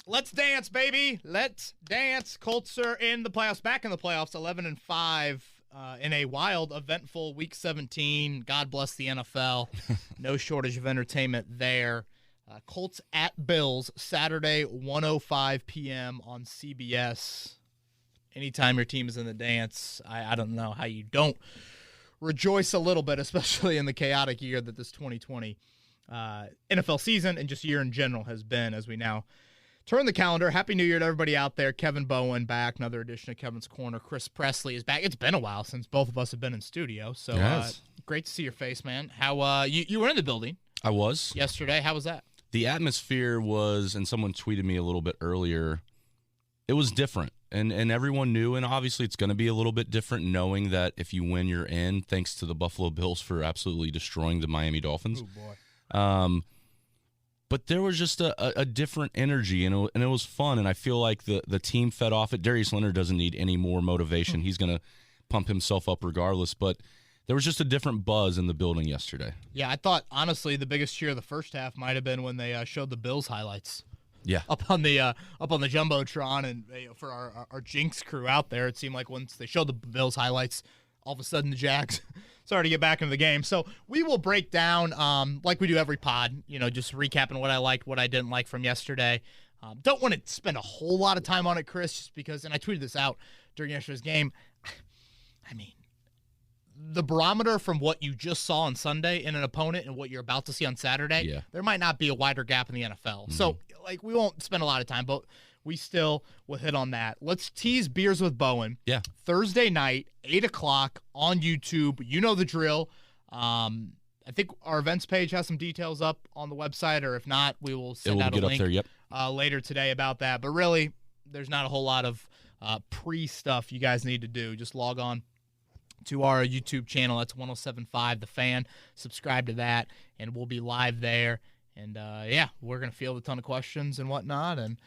Let's dance, baby. Let's dance. Colts are in the playoffs, back in the playoffs, 11-5 in a wild, eventful Week 17. God bless the NFL. No shortage of entertainment there. Colts at Bills, Saturday, 1:05 p.m. on CBS. Anytime your team is in the dance, I don't know how you don't rejoice a little bit, especially in the chaotic year that this 2020 NFL season and just year in general has been, as we now turn the calendar. Happy New Year to everybody out there. Kevin Bowen back. Another edition of Kevin's Corner. Chris Presley is back. It's been a while since both of us have been in studio, so yes. Great to see your face, man. How you were in the building? I was. Yesterday. How was that? The atmosphere was, and someone tweeted me a little bit earlier, it was different. And everyone knew, and obviously it's going to be a little bit different knowing that if you win, you're in, thanks to the Buffalo Bills for absolutely destroying the Miami Dolphins. Oh, boy. But there was just a different energy, and it was fun, and I feel like the team fed off it. Darius Leonard doesn't need any more motivation. He's going to pump himself up regardless, but there was just a different buzz in the building yesterday. Yeah, I thought, honestly, the biggest cheer of the first half might have been when they showed the Bills highlights. Yeah, up on the Jumbotron, and for our Jinx crew out there, it seemed like once they showed the Bills highlights, all of a sudden the Jags started to get back into the game. So we will break down, like we do every pod, just recapping what I liked, what I didn't like from yesterday. Don't want to spend a whole lot of time on it, Chris, just because, and I tweeted this out during yesterday's game, I mean, the barometer from what you just saw on Sunday in an opponent and what you're about to see on Saturday, there might not be a wider gap in the NFL. Mm-hmm. So, we won't spend a lot of time, but we still will hit on that. Let's tease Beers with Bowen. Yeah. Thursday night, 8 o'clock on YouTube. You know the drill. I think our events page has some details up on the website, or if not, we will send out a link up there, later today about that. But really, there's not a whole lot of pre-stuff you guys need to do. Just log on to our YouTube channel. That's 107.5 The Fan. Subscribe to that, and we'll be live there. And, we're going to field a ton of questions and whatnot, and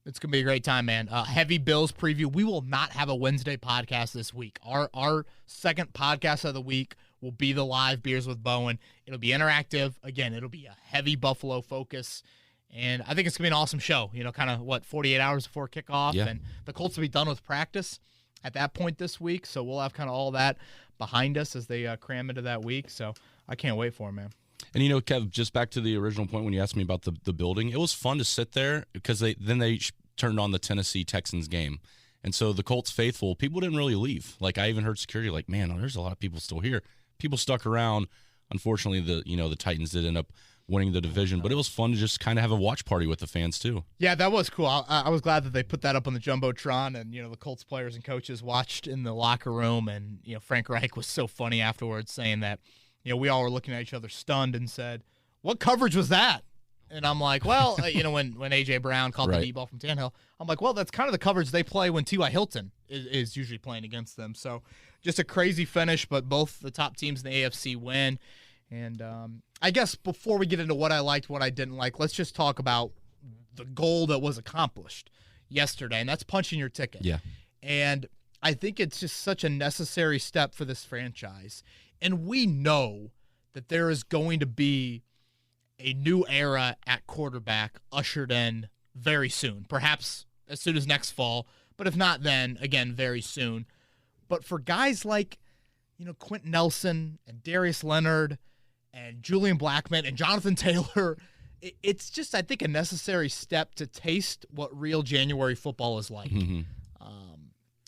it's going to be a great time, man. Heavy Bills preview. We will not have a Wednesday podcast this week. Our second podcast of the week will be the live Beers with Bowen. It'll be interactive. Again, it'll be a heavy Buffalo focus, and I think it's going to be an awesome show. 48 hours before kickoff, and the Colts will be done with practice at that point this week, so we'll have kind of all that behind us as they cram into that week. So I can't wait for it, man. And, Kev, just back to the original point when you asked me about the building, it was fun to sit there because they turned on the Tennessee Texans game. And so the Colts faithful, people didn't really leave. Like, I even heard security like, man, there's a lot of people still here. People stuck around. Unfortunately, the Titans did end up winning the division, but it was fun to just kind of have a watch party with the fans too. Yeah, that was cool. I was glad that they put that up on the Jumbotron, and the Colts players and coaches watched in the locker room, and Frank Reich was so funny afterwards saying that we all were looking at each other stunned and said, "What coverage was that?" And I'm like, well, when A.J. Brown called the deep ball from Tannehill, I'm like, well, that's kind of the coverage they play when T.Y. Hilton is usually playing against them. So just a crazy finish, but both the top teams in the AFC win. And I guess before we get into what I liked, what I didn't like, let's just talk about the goal that was accomplished yesterday, and that's punching your ticket. Yeah. And I think it's just such a necessary step for this franchise. And we know that there is going to be a new era at quarterback ushered in very soon, perhaps as soon as next fall, but if not then, again, very soon. But for guys like, Quentin Nelson and Darius Leonard and Julian Blackmon and Jonathan Taylor, it's just, I think, a necessary step to taste what real January football is like. Mm-hmm.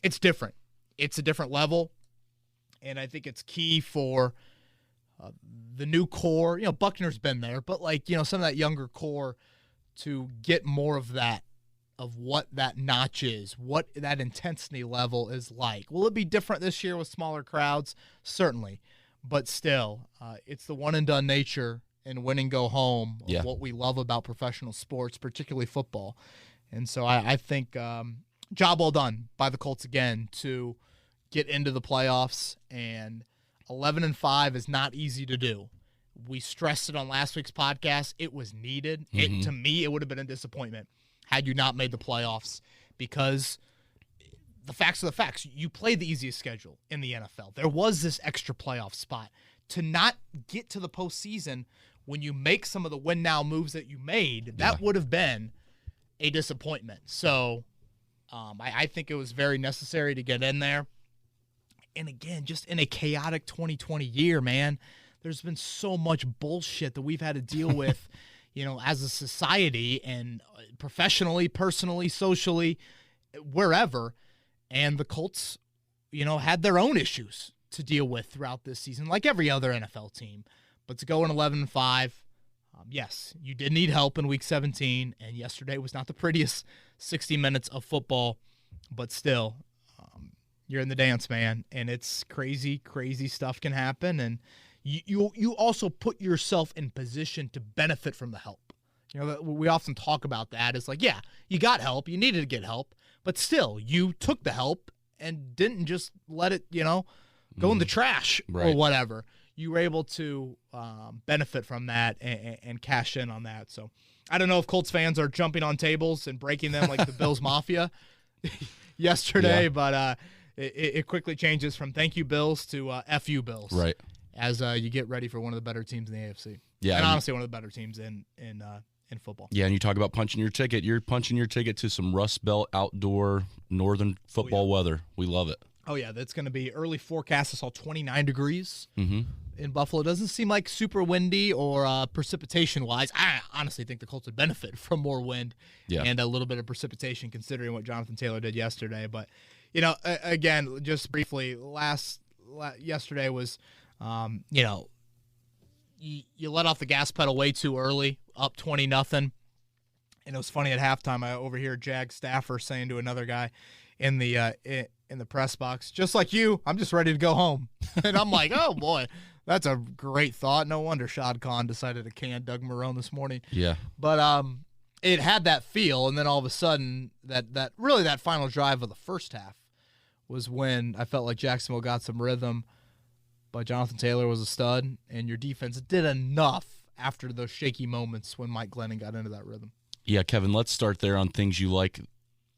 It's different. It's a different level. And I think it's key for the new core. Buckner's been there, but some of that younger core to get more of that, of what that notch is, what that intensity level is like. Will it be different this year with smaller crowds? Certainly. But still, it's the one-and-done nature and win and go home of what we love about professional sports, particularly football. And so I think job well done by the Colts again to get into the playoffs, and 11-5 is not easy to do. We stressed it on last week's podcast. It was needed. Mm-hmm. To me, it would have been a disappointment had you not made the playoffs, because the facts are the facts. You played the easiest schedule in the NFL. There was this extra playoff spot. To not get to the postseason when you make some of the win-now moves that you made, that would have been a disappointment. So I think it was very necessary to get in there. And again, just in a chaotic 2020 year, man, there's been so much bullshit that we've had to deal with, as a society and professionally, personally, socially, wherever. And the Colts, had their own issues to deal with throughout this season, like every other NFL team. But to go in 11-5, yes, you did need help in Week 17, and yesterday was not the prettiest 60 minutes of football, but still, you're in the dance, man, and it's crazy, crazy stuff can happen, and you also put yourself in position to benefit from the help. We often talk about that. It's like, yeah, you got help, you needed to get help, but still, you took the help and didn't just let it, go in the trash or whatever. You were able to benefit from that and cash in on that. So I don't know if Colts fans are jumping on tables and breaking them like the Bills Mafia yesterday, but it quickly changes from thank you, Bills, to F you, Bills. Right. As you get ready for one of the better teams in the AFC. Yeah. And honestly, one of the better teams in football. Yeah, and you talk about punching your ticket. You're punching your ticket to some Rust Belt outdoor northern football weather. We love it. Oh, yeah, that's going to be early forecast. I saw 29 degrees in Buffalo. It doesn't seem like super windy or precipitation-wise. I honestly think the Colts would benefit from more wind and a little bit of precipitation considering what Jonathan Taylor did yesterday. But, again, just briefly, yesterday was, you let off the gas pedal way too early, up 20-0. And it was funny at halftime, I overheard Jags staffer saying to another guy in the press box, just like you, I'm just ready to go home. And I'm like, oh, boy, that's a great thought. No wonder Shad Khan decided to can Doug Marrone this morning. Yeah. But it had that feel, and then all of a sudden, that final drive of the first half was when I felt like Jacksonville got some rhythm, but Jonathan Taylor was a stud, and your defense did enough after those shaky moments when Mike Glennon got into that rhythm. Yeah, Kevin, let's start there on things you like.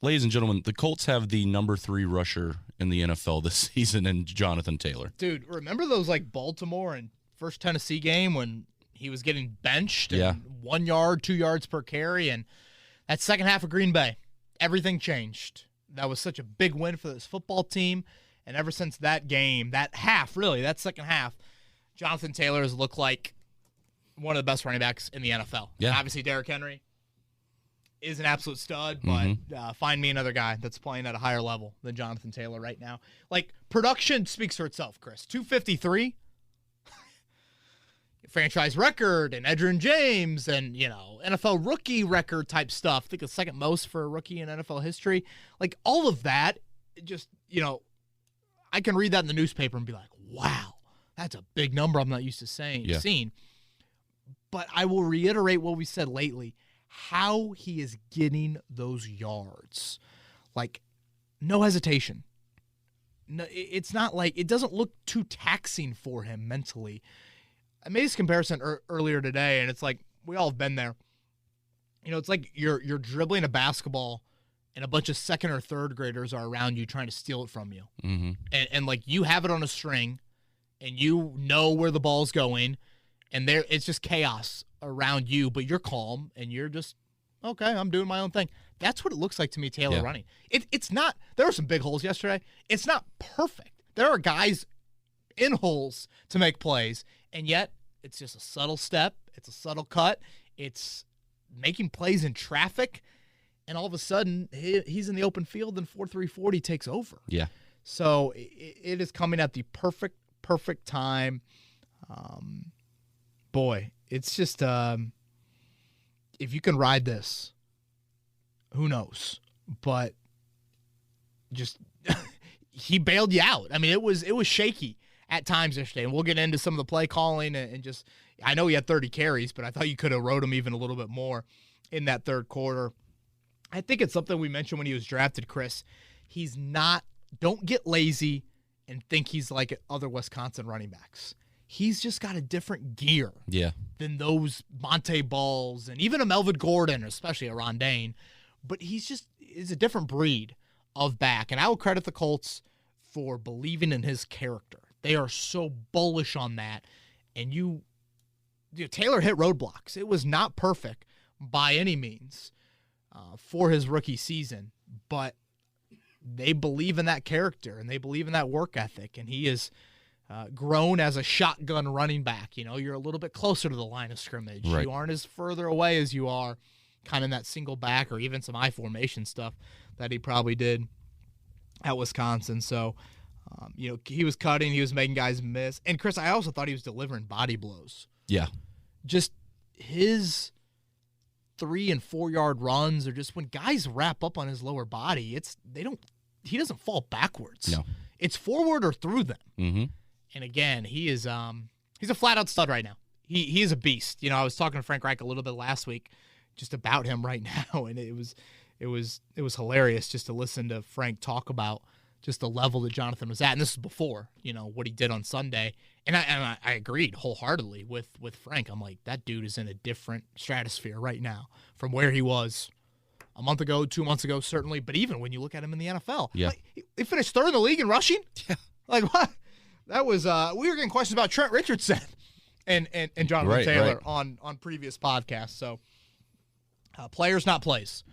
Ladies and gentlemen, the Colts have the number 3 rusher in the NFL this season in Jonathan Taylor. Dude, remember those Baltimore and first Tennessee game when he was getting benched and 1 yard, 2 yards per carry, and that second half of Green Bay, everything changed. That was such a big win for this football team, and ever since that game, that second half, Jonathan Taylor has looked like one of the best running backs in the NFL. Yeah. And obviously, Derrick Henry is an absolute stud, but find me another guy that's playing at a higher level than Jonathan Taylor right now. Production speaks for itself, Chris. 253, franchise record, and Edgerrin James, and, NFL rookie record type stuff. I think the second most for a rookie in NFL history. All of that, just, I can read that in the newspaper and be like, wow, that's a big number I'm not used to seeing. But I will reiterate what we said lately. How he is getting those yards. No hesitation. No, it's not it doesn't look too taxing for him mentally. I made this comparison earlier today, and it's we all have been there. It's like you're dribbling a basketball, and a bunch of second or third graders are around you trying to steal it from you. Mm-hmm. And you have it on a string, and you know where the ball's going, and it's just chaos around you, but you're calm, and you're just, okay, I'm doing my own thing. That's what it looks like to me, Taylor running. It's not, there were some big holes yesterday. It's not perfect. There are guys in holes to make plays, and yet it's just a subtle step. It's a subtle cut. It's making plays in traffic, and all of a sudden, he's in the open field, and 4.340 takes over. Yeah. So it is coming at the perfect time. Boy, it's just if you can ride this, who knows? But just he bailed you out. I mean, it was shaky at times yesterday, and we'll get into some of the play calling and just. I know he had 30 carries, but I thought you could have rode him even a little bit more in that third quarter. I think it's something we mentioned when he was drafted, Chris. He's not. Don't get lazy and think he's like other Wisconsin running backs. He's just got a different gear than those Monte Balls and even a Melvin Gordon, especially a Rondane. But is a different breed of back. And I will credit the Colts for believing in his character. They are so bullish on that. And Taylor hit roadblocks. It was not perfect by any means. for his rookie season, but they believe in that character and they believe in that work ethic, and he is grown as a shotgun running back. You're a little bit closer to the line of scrimmage. Right. You aren't as further away as you are kind of in that single back or even some I formation stuff that he probably did at Wisconsin. So, he was cutting, he was making guys miss. And Chris, I also thought he was delivering body blows. Yeah. Just his 3 and 4 yard runs, or just when guys wrap up on his lower body, he doesn't fall backwards. No. It's forward or through them. Mm-hmm. And again, he is he's a flat out stud right now. He is a beast. I was talking to Frank Reich a little bit last week just about him right now, and it was hilarious just to listen to Frank talk about just the level that Jonathan was at. And this is before, what he did on Sunday. And I agreed wholeheartedly with Frank. I'm like, that dude is in a different stratosphere right now from where he was a month ago, 2 months ago, certainly. But even when you look at him in the NFL, yeah, he finished third in the league in rushing. Yeah. Like, what? That was we were getting questions about Trent Richardson and Jonathan Taylor on previous podcasts. So players, not plays.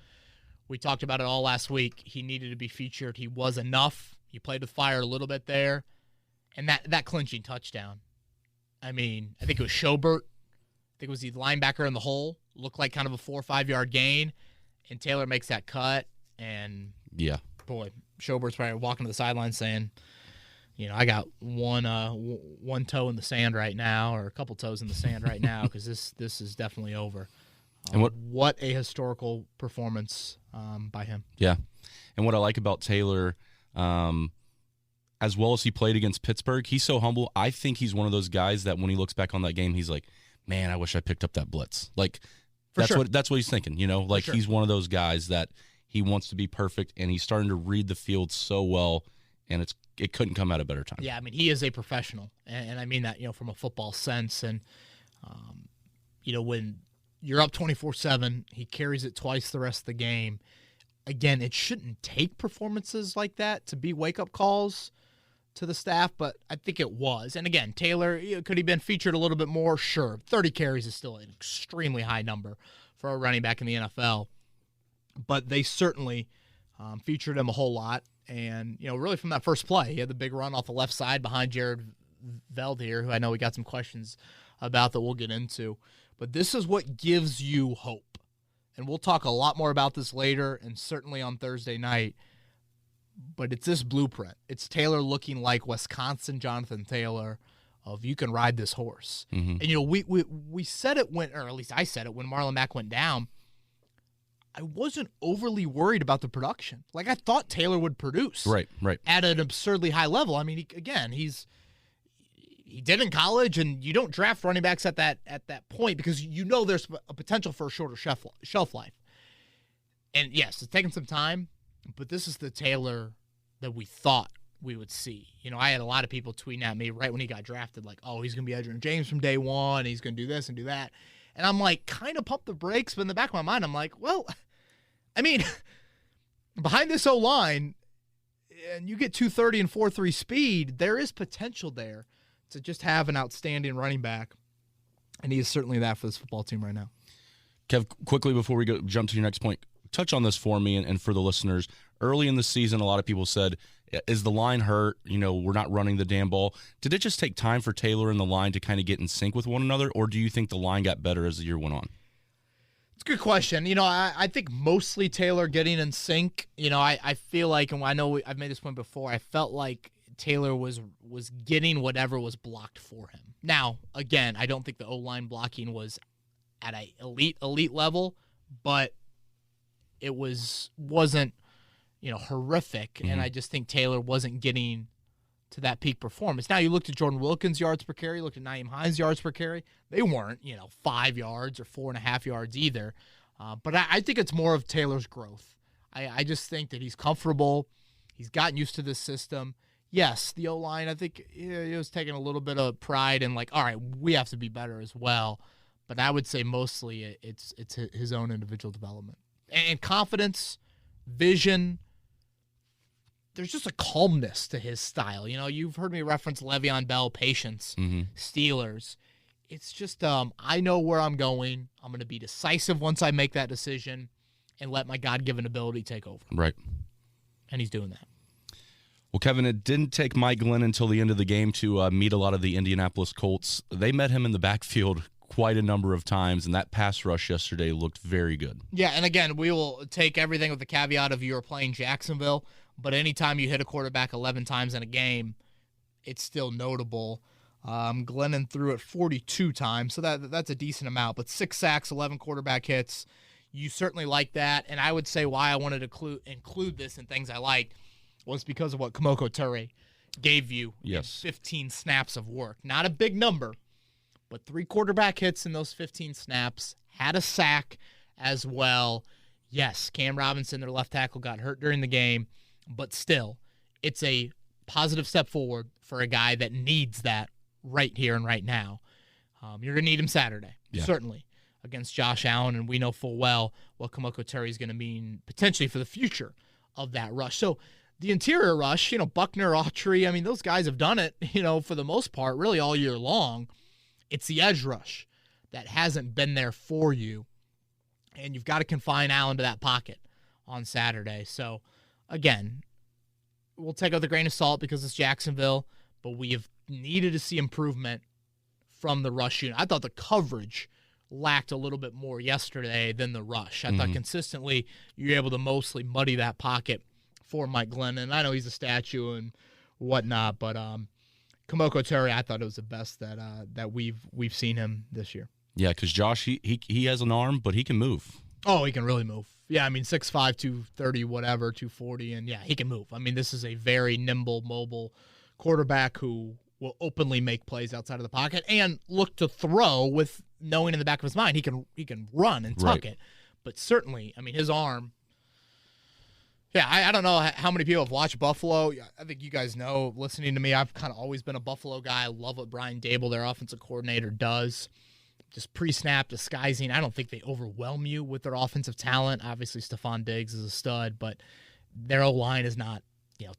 We talked about it all last week. He needed to be featured. He was enough. He played with fire a little bit there. And that clinching touchdown. I mean, I think it was Schobert. I think it was the linebacker in the hole. Looked like kind of a 4 or 5 yard gain. And Taylor makes that cut. And, yeah, boy, Schobert's probably walking to the sideline saying, I got one toe in the sand right now, or a couple toes in the sand right now, because this is definitely over. And what a historical performance by him. Yeah. And what I like about Taylor, as well as he played against Pittsburgh, he's so humble. I think he's one of those guys that when he looks back on that game, he's like, man, I wish I picked up that blitz. Like, that's what he's thinking, Like, he's one of those guys that he wants to be perfect, and he's starting to read the field so well, and it couldn't come at a better time. Yeah, I mean, he is a professional, and I mean that, from a football sense. And, when you're up 24-7, he carries it twice the rest of the game. Again, it shouldn't take performances like that to be wake-up calls to the staff, but I think it was. And again, Taylor, could he been featured a little bit more? Sure. 30 carries is still an extremely high number for a running back in the NFL, but they certainly featured him a whole lot. And, really from that first play, he had the big run off the left side behind Jared Veld here, who I know we got some questions about that we'll get into. But this is what gives you hope. And we'll talk a lot more about this later and certainly on Thursday night. But it's this blueprint. It's Taylor looking like Wisconsin Jonathan Taylor of you can ride this horse. Mm-hmm. And, we said it when, or at least I said it when Marlon Mack went down. I wasn't overly worried about the production. Like, I thought Taylor would produce. Right. At an absurdly high level. I mean, he did in college, and you don't draft running backs at that point because there's a potential for a shorter shelf life. And yes, it's taken some time, but this is the Taylor that we thought we would see. I had a lot of people tweeting at me right when he got drafted, like, oh, he's going to be Edgerrin James from day one, he's going to do this and do that. And I'm like, kind of pump the brakes, but in the back of my mind, I'm like, well, I mean, behind this O-line, and you get 230 and 4.3 speed, there is potential there to just have an outstanding running back, and he is certainly that for this football team right now. Kev, quickly before we jump to your next point, touch on this for me and for the listeners. Early in the season, a lot of people said, is the line hurt? We're not running the damn ball. Did it just take time for Taylor and the line to kind of get in sync with one another, or do you think the line got better as the year went on? It's a good question. I think mostly Taylor getting in sync. I feel like, and I know I've made this point before, I felt like Taylor was getting whatever was blocked for him. Now, again, I don't think the O-line blocking was at an elite level, but it wasn't horrific, Mm-hmm. and I just think Taylor wasn't getting to that peak performance. Now, you looked at Jordan Wilkins' yards per carry, looked at Nyheim Hines' yards per carry. They weren't, 5 yards or 4.5 yards either. But I think it's more of Taylor's growth. I just think that he's comfortable. He's gotten used to this system. Yes, the O-line, I think it was taking a little bit of pride in like, all right, we have to be better as well. But I would say mostly it's his own individual development. And confidence, vision, there's just a calmness to his style. You've heard me reference Le'Veon Bell, patience, Mm-hmm. Steelers. It's just I know where I'm going. I'm going to be decisive once I make that decision. and let my God-given ability take over. Right. And he's doing that. Well, Kevin, it didn't take Mike Glenn until the end of the game to meet a lot of the Indianapolis Colts. They met him in the backfield quite a number of times, and that pass rush yesterday looked very good. Yeah, and again, we will take everything with the caveat of you're playing Jacksonville, but anytime you hit a quarterback 11 times in a game, it's still notable. Glennon threw it 42 times, so that's a decent amount, but 6 sacks, 11 quarterback hits. You certainly like that, and I would say why I wanted to include this in things I liked was because of what Kamoko Ture gave you in 15 snaps of work. Not a big number, but 3 quarterback hits in those 15 snaps, had a sack as well. Yes, Cam Robinson, their left tackle, got hurt during the game, but still, it's a positive step forward for a guy that needs that right here and right now. You're going to need him Saturday, certainly, against Josh Allen, and we know full well what Kamoko Ture is going to mean potentially for the future of that rush. So the interior rush, Buckner, Autry, I mean, those guys have done it, for the most part, really all year long. It's the edge rush that hasn't been there for you, and you've got to confine Allen to that pocket on Saturday. So, again, we'll take it with a grain of salt because it's Jacksonville, but we have needed to see improvement from the rush unit. I thought the coverage lacked a little bit more yesterday than the rush. I thought consistently you're able to mostly muddy that pocket for Mike Glennon. And I know he's a statue and whatnot, but Kamoko Ture, I thought it was the best that we've seen him this year. Yeah, because Josh, he has an arm, but he can move. Oh, he can really move. Yeah, I mean, 6'5", 230, whatever, 240, and yeah, he can move. I mean, this is a very nimble, mobile quarterback who will openly make plays outside of the pocket and look to throw with knowing in the back of his mind he can run and tuck it. But certainly, I mean, his arm. Yeah, I don't know how many people have watched Buffalo. I think you guys know, listening to me, I've kind of always been a Buffalo guy. I love what Brian Dable, their offensive coordinator, does. Just pre-snap disguising. I don't think they overwhelm you with their offensive talent. Obviously, Stephon Diggs is a stud, but their O-line is not,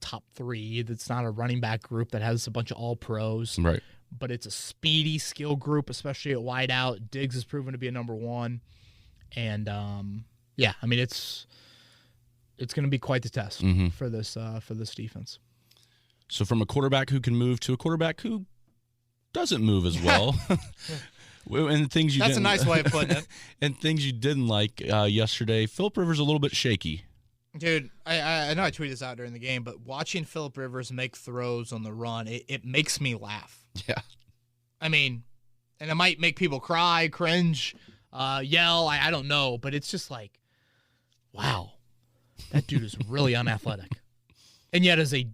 top 3. It's not a running back group that has a bunch of all-pros. Right. But it's a speedy skill group, especially at wideout. Diggs has proven to be a number 1. And, I mean, it's going to be quite the test for this defense. So from a quarterback who can move to a quarterback who doesn't move as well. And things you That's didn't, a nice way of putting it. And things you didn't like yesterday. Phillip Rivers a little bit shaky. Dude, I know I tweeted this out during the game, but watching Phillip Rivers make throws on the run, it makes me laugh. Yeah. I mean, and it might make people cry, cringe, yell, I don't know, but it's just like, wow, that dude is really unathletic. And yet is a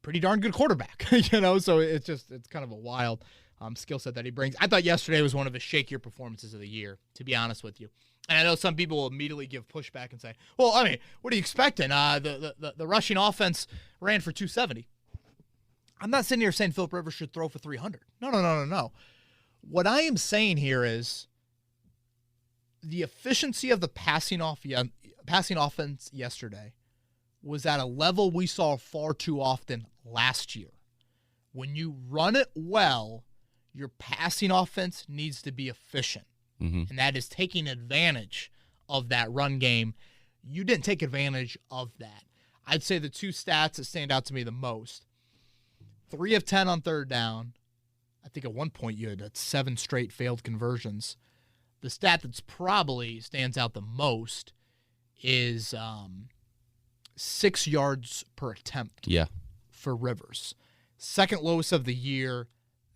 pretty darn good quarterback, so it's kind of a wild skill set that he brings. I thought yesterday was one of his shakier performances of the year, to be honest with you. And I know some people will immediately give pushback and say, well, I mean, what are you expecting? The rushing offense ran for 270. I'm not sitting here saying Phillip Rivers should throw for 300. No. What I am saying here is the efficiency of the passing offense yesterday was at a level we saw far too often last year. When you run it well, your passing offense needs to be efficient. And that is taking advantage of that run game. You didn't take advantage of that. I'd say the 2 stats that stand out to me the most, 3 of 10 on third down. I think at one point you had 7 straight failed conversions. The stat that's probably stands out the most is 6 yards per attempt for Rivers. Second lowest of the year.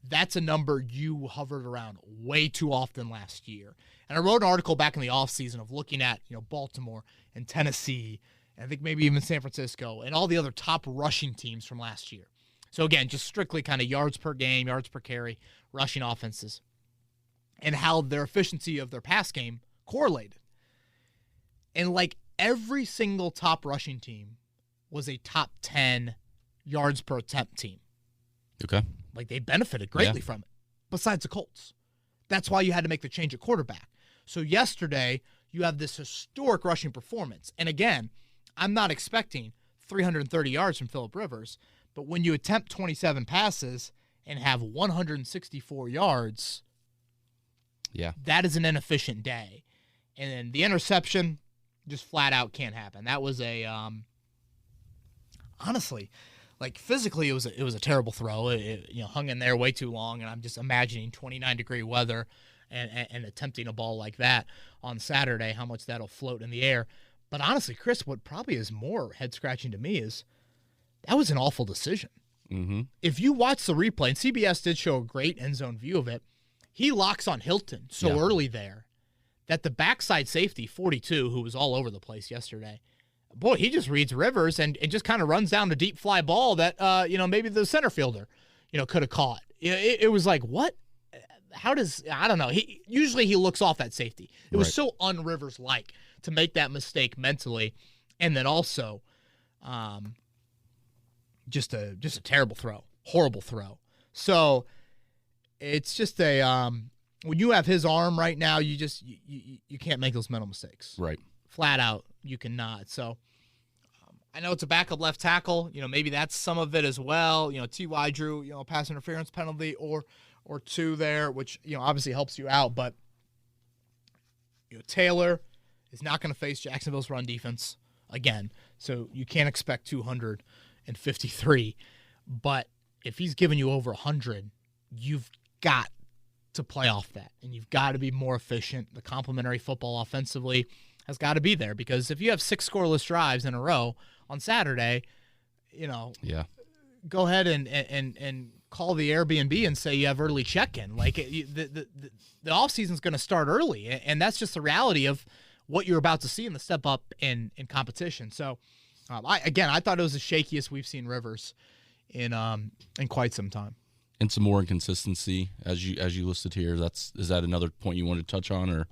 That's a number you hovered around way too often last year. And I wrote an article back in the offseason of looking at, Baltimore and Tennessee, and I think maybe even San Francisco, and all the other top rushing teams from last year. So again, just strictly kind of yards per game, yards per carry, rushing offenses, and how their efficiency of their pass game correlated. And like every single top rushing team was a top 10 yards per attempt team. Okay. Like, they benefited greatly from it, besides the Colts. That's why you had to make the change at quarterback. So yesterday, you have this historic rushing performance. And again, I'm not expecting 330 yards from Phillip Rivers, but when you attempt 27 passes and have 164 yards, that is an inefficient day. And then the interception, just flat out can't happen. That was a honestly, like physically, it was a terrible throw. It hung in there way too long, and I'm just imagining 29-degree weather and attempting a ball like that on Saturday, how much that'll float in the air. But honestly, Chris, what probably is more head-scratching to me is that was an awful decision. Mm-hmm. If you watch the replay, and CBS did show a great end zone view of it, he locks on Hilton so early there that the backside safety, 42, who was all over the place yesterday, boy, he just reads Rivers and just kind of runs down the deep fly ball that, maybe the center fielder, could have caught. It was like, what? I don't know. Usually he looks off that safety. It was so un-Rivers-like to make that mistake mentally. And then also just a terrible throw, horrible throw. So it's just when you have his arm right now, you can't make those mental mistakes. Right. Flat out, you cannot. So I know it's a backup left tackle. Maybe that's some of it as well. T.Y. drew, a pass interference penalty or two there, which, obviously helps you out. But, Taylor is not going to face Jacksonville's run defense again. So you can't expect 253. But if he's giving you over 100, you've got to play off that. And you've got to be more efficient. The complementary football offensively has got to be there. Because if you have 6 scoreless drives in a row on Saturday, go ahead and call the Airbnb and say you have early check-in. Like the offseason's going to start early, and that's just the reality of what you're about to see in the step up in competition. So, I thought it was the shakiest we've seen Rivers in quite some time. And some more inconsistency as you listed here. Is that another point you wanted to touch on, or?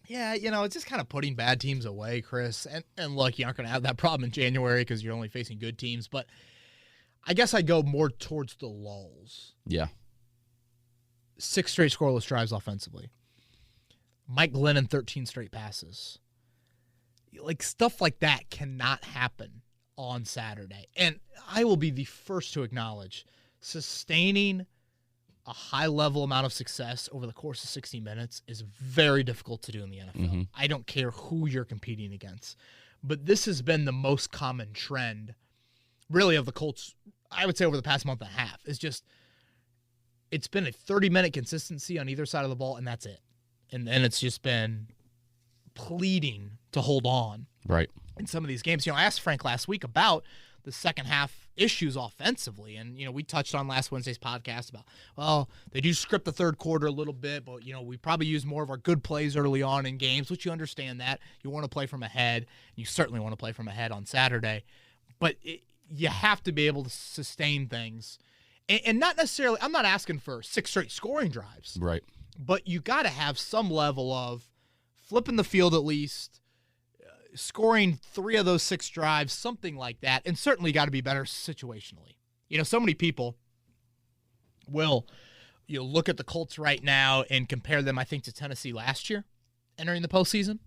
Yeah, it's just kind of putting bad teams away, Chris. And look, you aren't going to have that problem in January because you're only facing good teams. But I guess I go more towards the lulls. Yeah. 6 straight scoreless drives offensively. Mike Glennon, 13 straight passes. Like, stuff like that cannot happen on Saturday. And I will be the first to acknowledge sustaining a high-level amount of success over the course of 60 minutes is very difficult to do in the NFL. Mm-hmm. I don't care who you're competing against. But this has been the most common trend, really, of the Colts, I would say, over the past month and a half. It's been a 30-minute consistency on either side of the ball, and that's it. And it's just been pleading to hold on. Right. In some of these games. I asked Frank last week about the second half issues offensively. And, we touched on last Wednesday's podcast about, well, they do script the third quarter a little bit, but, we probably use more of our good plays early on in games, which you understand that. You want to play from ahead. You certainly want to play from ahead on Saturday. But you have to be able to sustain things. And not necessarily, I'm not asking for 6 straight scoring drives. Right. But you got to have some level of flipping the field at least, scoring 3 of those 6 drives, something like that, and certainly got to be better situationally. So many people will look at the Colts right now and compare them, I think, to Tennessee last year entering the postseason.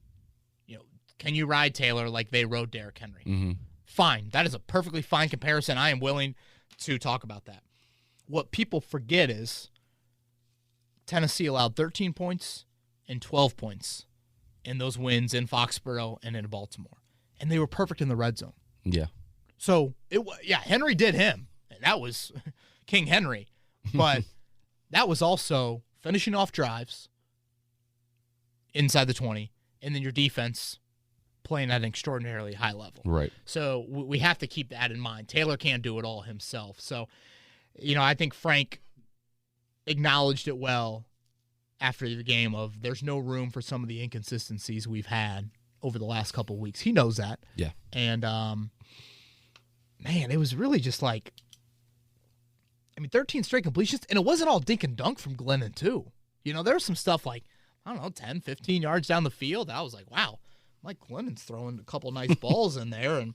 Can you ride Taylor like they rode Derrick Henry? Mm-hmm. Fine. That is a perfectly fine comparison. I am willing to talk about that. What people forget is Tennessee allowed 13 points and 12 points in those wins in Foxborough and in Baltimore. And they were perfect in the red zone. Yeah. So, Henry did him. And that was King Henry. But that was also finishing off drives inside the 20, and then your defense playing at an extraordinarily high level. Right. So we have to keep that in mind. Taylor can't do it all himself. So, I think Frank acknowledged it well after the game of there's no room for some of the inconsistencies we've had over the last couple of weeks. He knows that. Yeah. And, man, it was really just like, 13 straight completions, and it wasn't all dink and dunk from Glennon, too. There was some stuff like, 10, 15 yards down the field. I was like, wow, Mike Glennon's throwing a couple nice balls in there. And,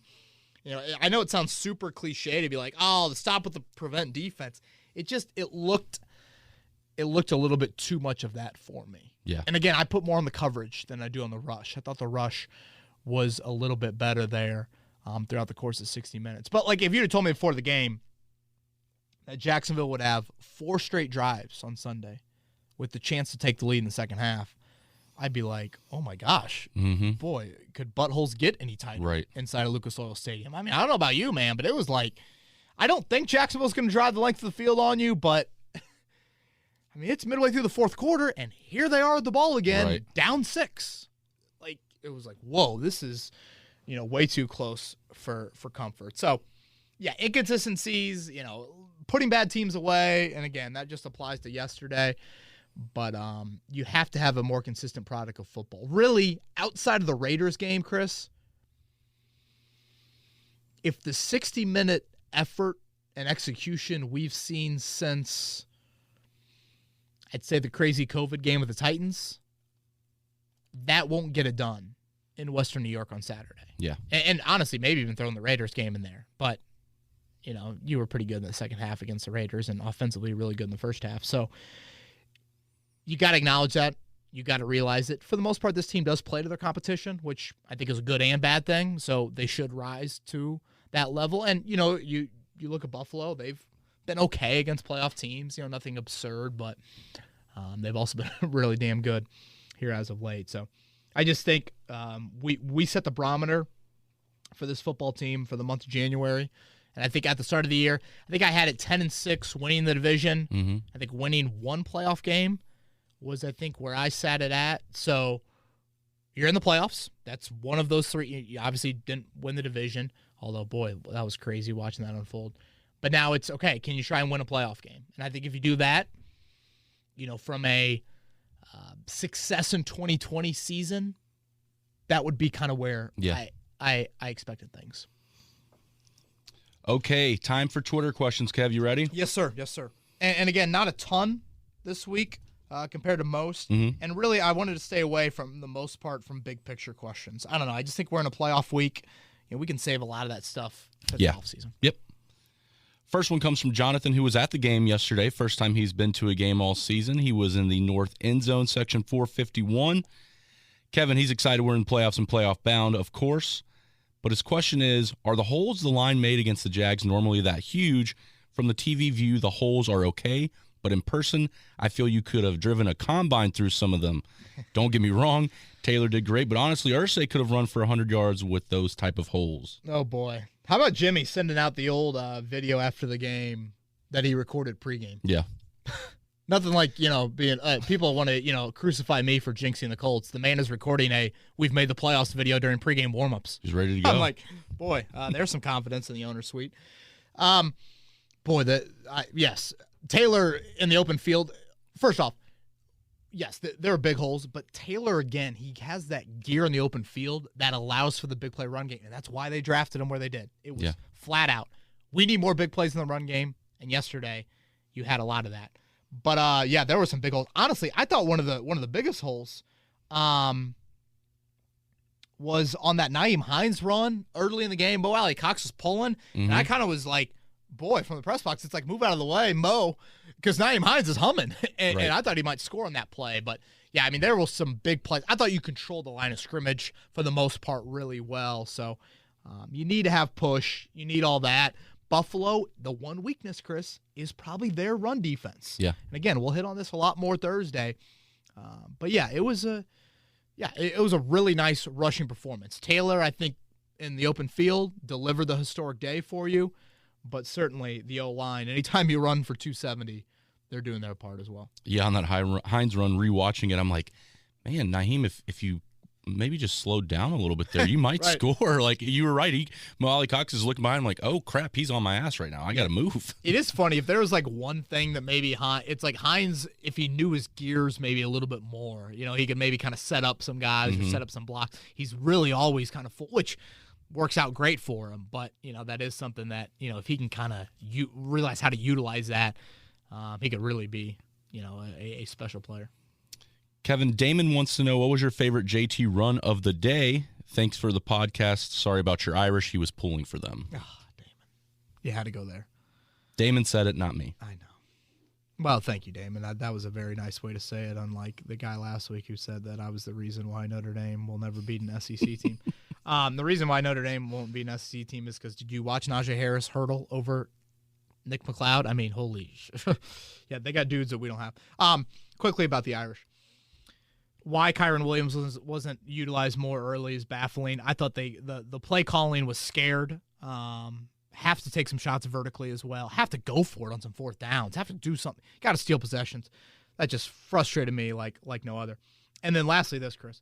I know it sounds super cliche to be like, oh, the stop with the prevent defense. It looked a little bit too much of that for me. Yeah. And again, I put more on the coverage than I do on the rush. I thought the rush was a little bit better there throughout the course of 60 minutes. But, if you'd have told me before the game that Jacksonville would have 4 straight drives on Sunday with the chance to take the lead in the second half, I'd be like, oh my gosh, boy, could buttholes get any tighter inside of Lucas Oil Stadium? I mean, I don't know about you, man, but it was like, I don't think Jacksonville's going to drive the length of the field on you, but I mean, it's midway through the fourth quarter, and here they are with the ball again, down 6. Like, it was like, whoa, this is, way too close for comfort. So, yeah, inconsistencies, putting bad teams away, and again, that just applies to yesterday. But you have to have a more consistent product of football. Really, outside of the Raiders game, Chris, if the 60-minute effort and execution we've seen since, I'd say, the crazy COVID game with the Titans, that won't get it done in Western New York on Saturday. Yeah. And honestly, maybe even throwing the Raiders game in there. But, you were pretty good in the second half against the Raiders and offensively really good in the first half. So you got to acknowledge that. You got to realize it. For the most part, this team does play to their competition, which I think is a good and bad thing. So they should rise to that level. And, you look at Buffalo, they've been okay against playoff teams. Nothing absurd, but they've also been really damn good here as of late. So I just think we set the barometer for this football team for the month of January. And I think at the start of the year, I think I had it 10-6 winning the division. Mm-hmm. I think winning one playoff game was, I think, where I sat it at. So you're in the playoffs. That's one of those 3. You obviously didn't win the division, although, boy, that was crazy watching that unfold. But now it's, okay, can you try and win a playoff game? And I think if you do that, from a success in 2020 season, that would be kind of where I expected things. Okay, time for Twitter questions. Kev, you ready? Yes, sir. Yes, sir. And again, not a ton this week compared to most. Mm-hmm. And really, I wanted to stay away from the most part from big picture questions. I don't know. I just think we're in a playoff week. We can save a lot of that stuff for the offseason. Yep. First one comes from Jonathan, who was at the game yesterday. First time he's been to a game all season. He was in the north end zone, section 451. Kevin, he's excited we're in playoffs and playoff bound, of course. But his question is, are the holes the line made against the Jags normally that huge? From the TV view, the holes are okay, but in person, I feel you could have driven a combine through some of them. Don't get me wrong, Taylor did great, but honestly, Irsay could have run for 100 yards with those type of holes. Oh, boy. How about Jimmy sending out the old video after the game that he recorded pregame? Yeah. Nothing like, being people want to, crucify me for jinxing the Colts. The man is recording we've made the playoffs video during pregame warmups. He's ready to go. I'm like, boy, there's some confidence in the owner's suite. Yes, Taylor in the open field. First off, yes, there are big holes, but Taylor, again, he has that gear in the open field that allows for the big play run game, and that's why they drafted him where they did. It was flat out. We need more big plays in the run game, and yesterday you had a lot of that. But there were some big holes. Honestly, I thought one of the biggest holes was on that Nyheim Hines run early in the game. Mo Alley Cox was pulling, and I kind of was like, boy, from the press box, it's like, move out of the way, Mo, because Nyheim Hines is humming, and I thought he might score on that play. But, yeah, I mean, there was some big plays. I thought you controlled the line of scrimmage for the most part really well. So you need to have push. You need all that. Buffalo, the one weakness, Chris, is probably their run defense. Yeah. And again, we'll hit on this a lot more Thursday. But yeah, it was a really nice rushing performance. Taylor, I think, in the open field, delivered the historic day for you. But certainly the O-line, anytime you run for 270, they're doing their part as well. Yeah, on that Hines run, rewatching it, I'm like, man, Nyheim, if you maybe just slowed down a little bit there, you might score. Like, you were right. Mo Alley Cox is looking behind, like, oh, crap, he's on my ass right now. I got to move. It is funny. If there was, like, one thing that maybe it's like Hines, if he knew his gears maybe a little bit more, he could maybe kind of set up some guys or set up some blocks. He's really always kind of full, which works out great for him. But, that is something that, if he can kind of realize how to utilize that, he could really be, a special player. Kevin, Damon wants to know, what was your favorite JT run of the day? Thanks for the podcast. Sorry about your Irish. He was pulling for them. Oh, Damon. You had to go there. Damon said it, not me. I know. Well, thank you, Damon. That was a very nice way to say it, unlike the guy last week who said that I was the reason why Notre Dame will never beat an SEC team. The reason why Notre Dame won't beat an SEC team is because did you watch Najee Harris hurdle over Nick McLeod? I mean, holy yeah, they got dudes that we don't have. Quickly about the Irish. Why Kyron Williams wasn't utilized more early is baffling. I thought the play calling was scared. Have to take some shots vertically as well. Have to go for it on some fourth downs. Have to do something. Got to steal possessions. That just frustrated me like no other. And then lastly, this, Chris.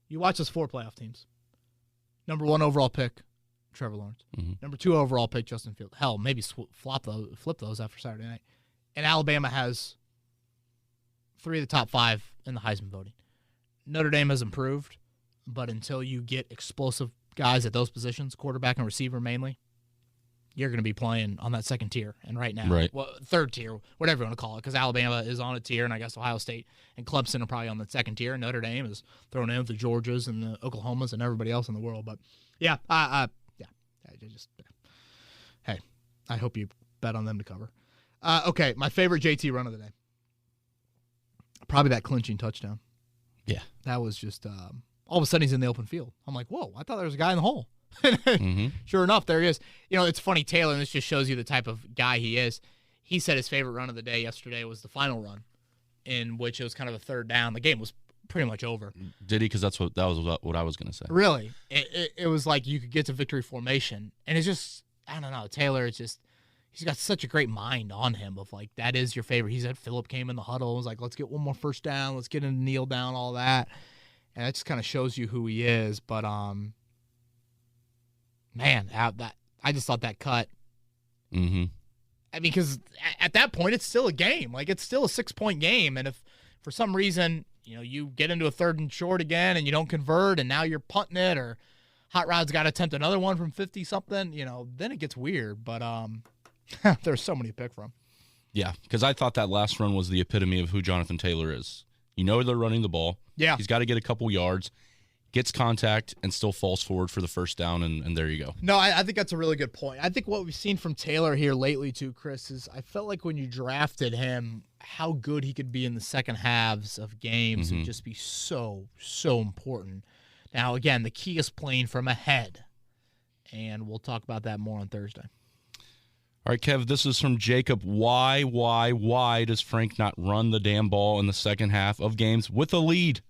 You watch those 4 playoff teams. Number 1 overall pick, Trevor Lawrence. Mm-hmm. Number 2 overall pick, Justin Fields. Hell, maybe flip those after Saturday night. And Alabama has 3 of the top 5 in the Heisman voting. Notre Dame has improved, but until you get explosive guys at those positions, quarterback and receiver mainly, you're going to be playing on that second tier. And right now, well, third tier, whatever you want to call it, because Alabama is on a tier, and I guess Ohio State and Clemson are probably on the second tier, and Notre Dame is thrown in with the Georgias and the Oklahomas and everybody else in the world. But, hey, I hope you bet on them to cover. Okay, my favorite JT run of the day. Probably that clinching touchdown. Yeah. That was just all of a sudden he's in the open field. I'm like, whoa, I thought there was a guy in the hole. Mm-hmm. Sure enough, there he is. It's funny, Taylor, and this just shows you the type of guy he is. He said his favorite run of the day yesterday was the final run, in which it was kind of a third down. The game was pretty much over. Did he? Because that was what I was going to say. Really? It was like you could get to victory formation. And it's just, I don't know, Taylor, it's just, he's got such a great mind on him of like, that is your favorite. He said Phillip came in the huddle, was like, let's get one more first down, let's get him to kneel down, all that. And that just kind of shows you who he is. But, man, I just thought that cut. Mm-hmm. I mean, because at that point, it's still a game. Like, it's still a 6-point game. And if for some reason, you get into a 3rd and short again and you don't convert and now you're punting it, or Hot Rod's got to attempt another one from 50-something, then it gets weird. But there's so many to pick from. Yeah, because I thought that last run was the epitome of who Jonathan Taylor is. They're running the ball. Yeah. He's got to get a couple yards, gets contact, and still falls forward for the first down, and there you go. No, I think that's a really good point. I think what we've seen from Taylor here lately, too, Chris, is I felt like when you drafted him, how good he could be in the second halves of games would just be so, so important. Now, again, the key is playing from ahead, and we'll talk about that more on Thursday. All right, Kev, this is from Jacob. Why does Frank not run the damn ball in the second half of games with a lead?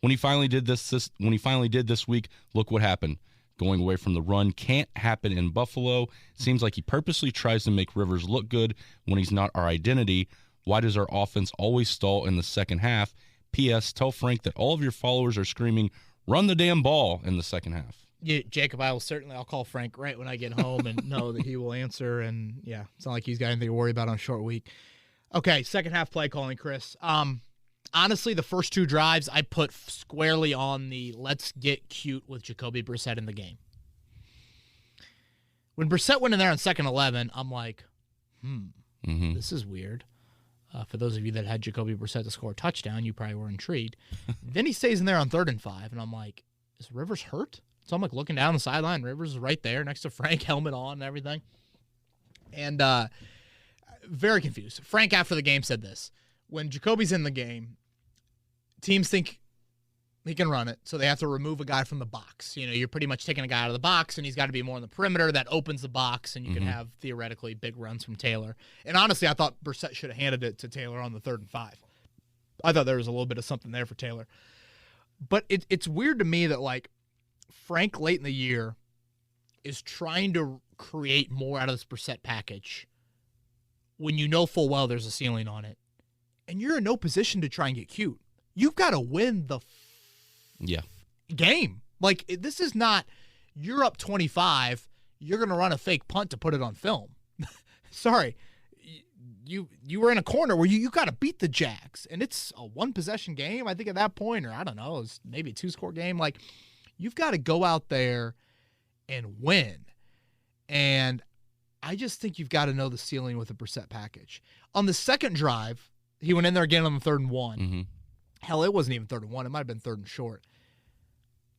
When he finally did this week, look what happened. Going away from the run can't happen in Buffalo. Seems like he purposely tries to make Rivers look good when he's not our identity. Why does our offense always stall in the second half? P.S. Tell Frank that all of your followers are screaming, run the damn ball in the second half. Yeah, Jacob, I'll call Frank right when I get home and know that he will answer. And, yeah, it's not like he's got anything to worry about on a short week. Okay, second half play calling, Chris. Honestly, the first 2 drives I put squarely on the let's get cute with Jacoby Brissett in the game. When Brissett went in there on 2nd 11, I'm like, this is weird. For those of you that had Jacoby Brissett to score a touchdown, you probably were intrigued. Then he stays in there on 3rd and 5, and I'm like, is Rivers hurt? So I'm like looking down the sideline. Rivers is right there next to Frank, helmet on and everything. And very confused. Frank, after the game, said this. When Jacoby's in the game, teams think he can run it, so they have to remove a guy from the box. You're pretty much taking a guy out of the box, and he's got to be more on the perimeter. That opens the box, and you can have, theoretically, big runs from Taylor. And honestly, I thought Brissett should have handed it to Taylor on the 3rd and 5. I thought there was a little bit of something there for Taylor. But it's weird to me that, like, Frank late in the year is trying to create more out of this Brissett package when you know full well there's a ceiling on it. And you're in no position to try and get cute. You've got to win the game. Like, this is not, you're up 25, you're going to run a fake punt to put it on film. Sorry. You were in a corner where you got to beat the Jags, and it's a 1-possession game, I think, at that point, or I don't know, it's maybe a 2-score game. Like, you've got to go out there and win. And I just think you've got to know the ceiling with a Brissett package. On the second drive, he went in there again on the 3rd and 1. Mm-hmm. Hell, it wasn't even 3rd and 1. It might have been 3rd and short.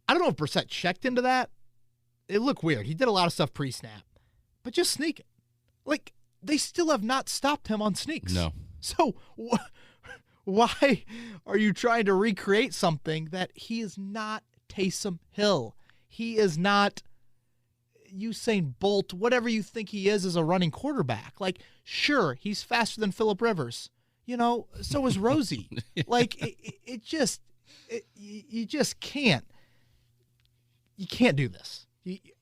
I don't know if Brissett checked into that. It looked weird. He did a lot of stuff pre-snap. But just sneak it. Like, they still have not stopped him on sneaks. No. So why are you trying to recreate something that he is not Taysom Hill? He is not Usain Bolt, whatever you think he is as a running quarterback. Like, sure, he's faster than Phillip Rivers. So is Rosie. Like, it just, You just can't. You can't do this.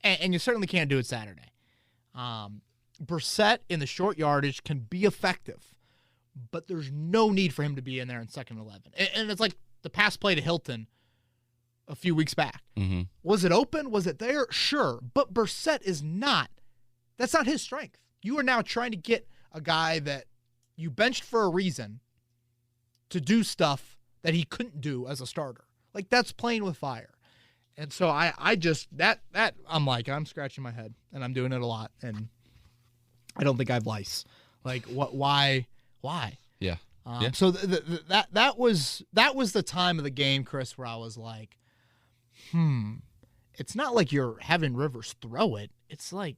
And you certainly can't do it Saturday. Brissett in the short yardage can be effective, but there's no need for him to be in there in 2nd and 11. And it's like the pass play to Hilton a few weeks back. Mm-hmm. Was it open? Was it there? Sure. But Brissett is not. That's not his strength. You are now trying to get a guy that you benched for a reason to do stuff that he couldn't do as a starter. Like, that's playing with fire. And so I just, I'm scratching my head, and I'm doing it a lot, and I don't think I have lice. Like, why? Yeah. So that was the time of the game, Chris, where I was like, it's not like you're having Rivers throw it. It's like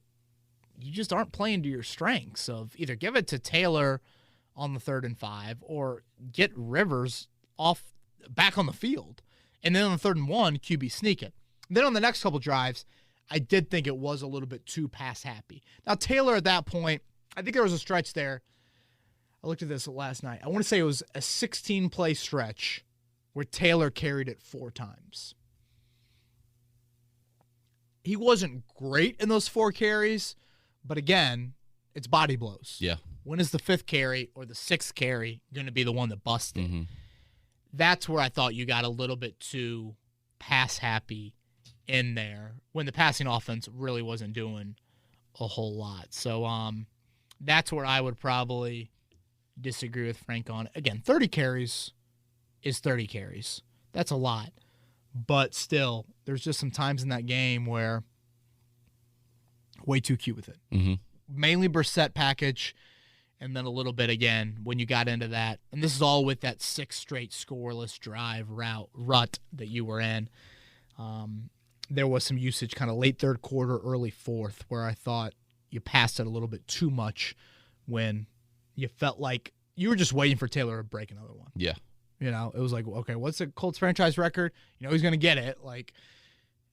you just aren't playing to your strengths of either give it to Taylor on the 3rd and 5 or get Rivers back on the field. And then on the 3rd and 1, QB sneak it. Then on the next couple drives, I did think it was a little bit too pass happy. Now, Taylor at that point, I think there was a stretch there. I looked at this last night. I want to say it was a 16-play stretch where Taylor carried it 4 times. He wasn't great in those 4 carries, but again, it's body blows. Yeah. When is the 5th carry or the 6th carry going to be the one that busted? Mm-hmm. That's where I thought you got a little bit too pass happy in there when the passing offense really wasn't doing a whole lot. So that's where I would probably disagree with Frank on. Again, 30 carries is 30 carries. That's a lot. But still, there's just some times in that game where way too cute with it. Mm-hmm. Mainly Brissett package, and then a little bit again when you got into that. And this is all with that 6 straight scoreless drive rut that you were in. There was some usage kind of late 3rd quarter, early 4th, where I thought you passed it a little bit too much when you felt like you were just waiting for Taylor to break another one. Yeah. You know, it was like, okay, what's the Colts franchise record? You know, he's going to get it.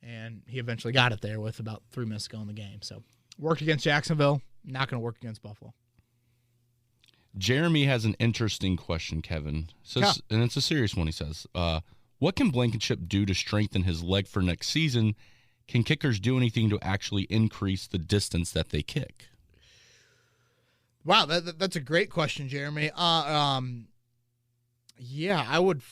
And he eventually got it there with about 3 minutes to go in the game. So worked against Jacksonville, not going to work against Buffalo. Jeremy has an interesting question, Kevin. And it's a serious one, he says. What can Blankenship do to strengthen his leg for next season? Can kickers do anything to actually increase the distance that they kick? Wow, that's a great question, Jeremy. Yeah, I would.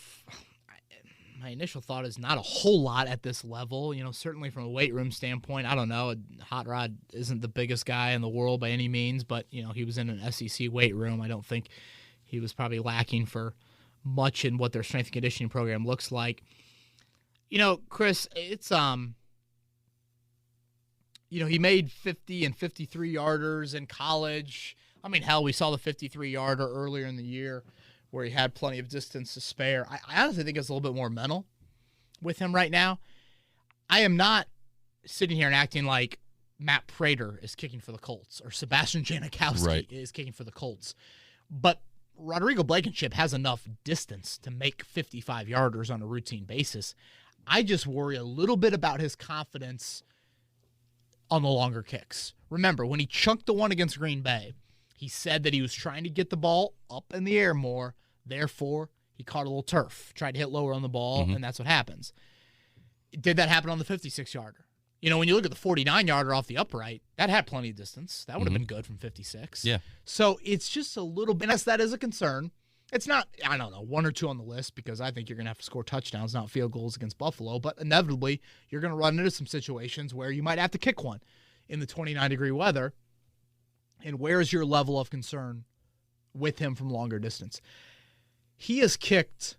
My initial thought is not a whole lot at this level. You know, certainly from a weight room standpoint, I don't know. Hot Rod isn't the biggest guy in the world by any means, but, you know, he was in an SEC weight room. I don't think he was probably lacking for much in what their strength and conditioning program looks like. You know, Chris, it's, you know, he made 50 and 53-yarders in college. I mean, hell, we saw the 53-yarder earlier in the year where he had plenty of distance to spare. I honestly think it's a little bit more mental with him right now. I am not sitting here and acting like Matt Prater is kicking for the Colts or Sebastian Janikowski is kicking for the Colts. But Rodrigo Blankenship has enough distance to make 55-yarders on a routine basis. I just worry a little bit about his confidence on the longer kicks. Remember, when he chunked the one against Green Bay, he said that he was trying to get the ball up in the air more. Therefore, he caught a little turf, tried to hit lower on the ball, and that's what happens. Did that happen on the 56-yarder? You know, when you look at the 49-yarder off the upright, that had plenty of distance. That would have been good from 56. Yeah. So it's just a little bit, and that is a concern. It's not, I don't know, 1 or 2 on the list because I think you're going to have to score touchdowns, not field goals against Buffalo. But inevitably, you're going to run into some situations where you might have to kick one in the 29-degree weather. And where is your level of concern with him from longer distance? He has kicked,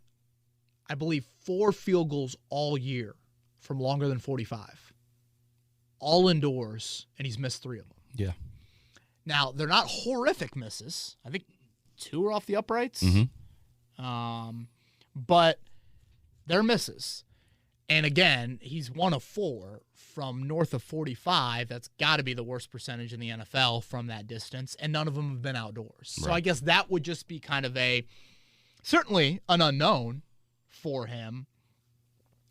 I believe, 4 field goals all year from longer than 45. All indoors, and he's missed 3 of them. Yeah. Now, they're not horrific misses. I think 2 are off the uprights. But they're misses. And again, he's 1 of 4 from north of 45. That's got to be the worst percentage in the NFL from that distance, and none of them have been outdoors. Right. So I guess that would just be kind of certainly an unknown for him.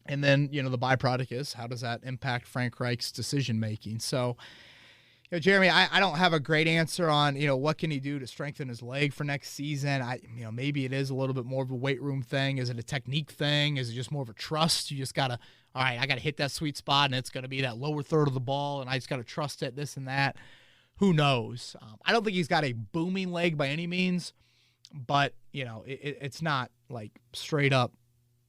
And then, you know, the byproduct is how does that impact Frank Reich's decision-making? So, Jeremy, I don't have a great answer on, what can he do to strengthen his leg for next season. Maybe it is a little bit more of a weight room thing. Is it a technique thing? Is it just more of a trust? You just got to, all right, I got to hit that sweet spot, and it's going to be that lower third of the ball, and I just got to trust it, this and that. Who knows? I don't think he's got a booming leg by any means, but, it's not like straight up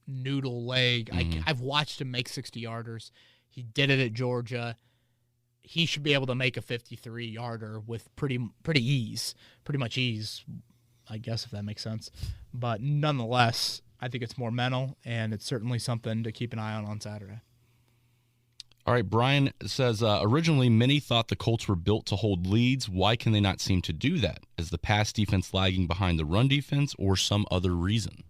noodle leg. I've watched him make 60-yarders. He did it at Georgia. He should be able to make a 53-yarder with pretty much ease, I guess, if that makes sense. But nonetheless, I think it's more mental, and it's certainly something to keep an eye on Saturday. All right, Brian says, originally many thought the Colts were built to hold leads. Why can they not seem to do that? Is the pass defense lagging behind the run defense or some other reason?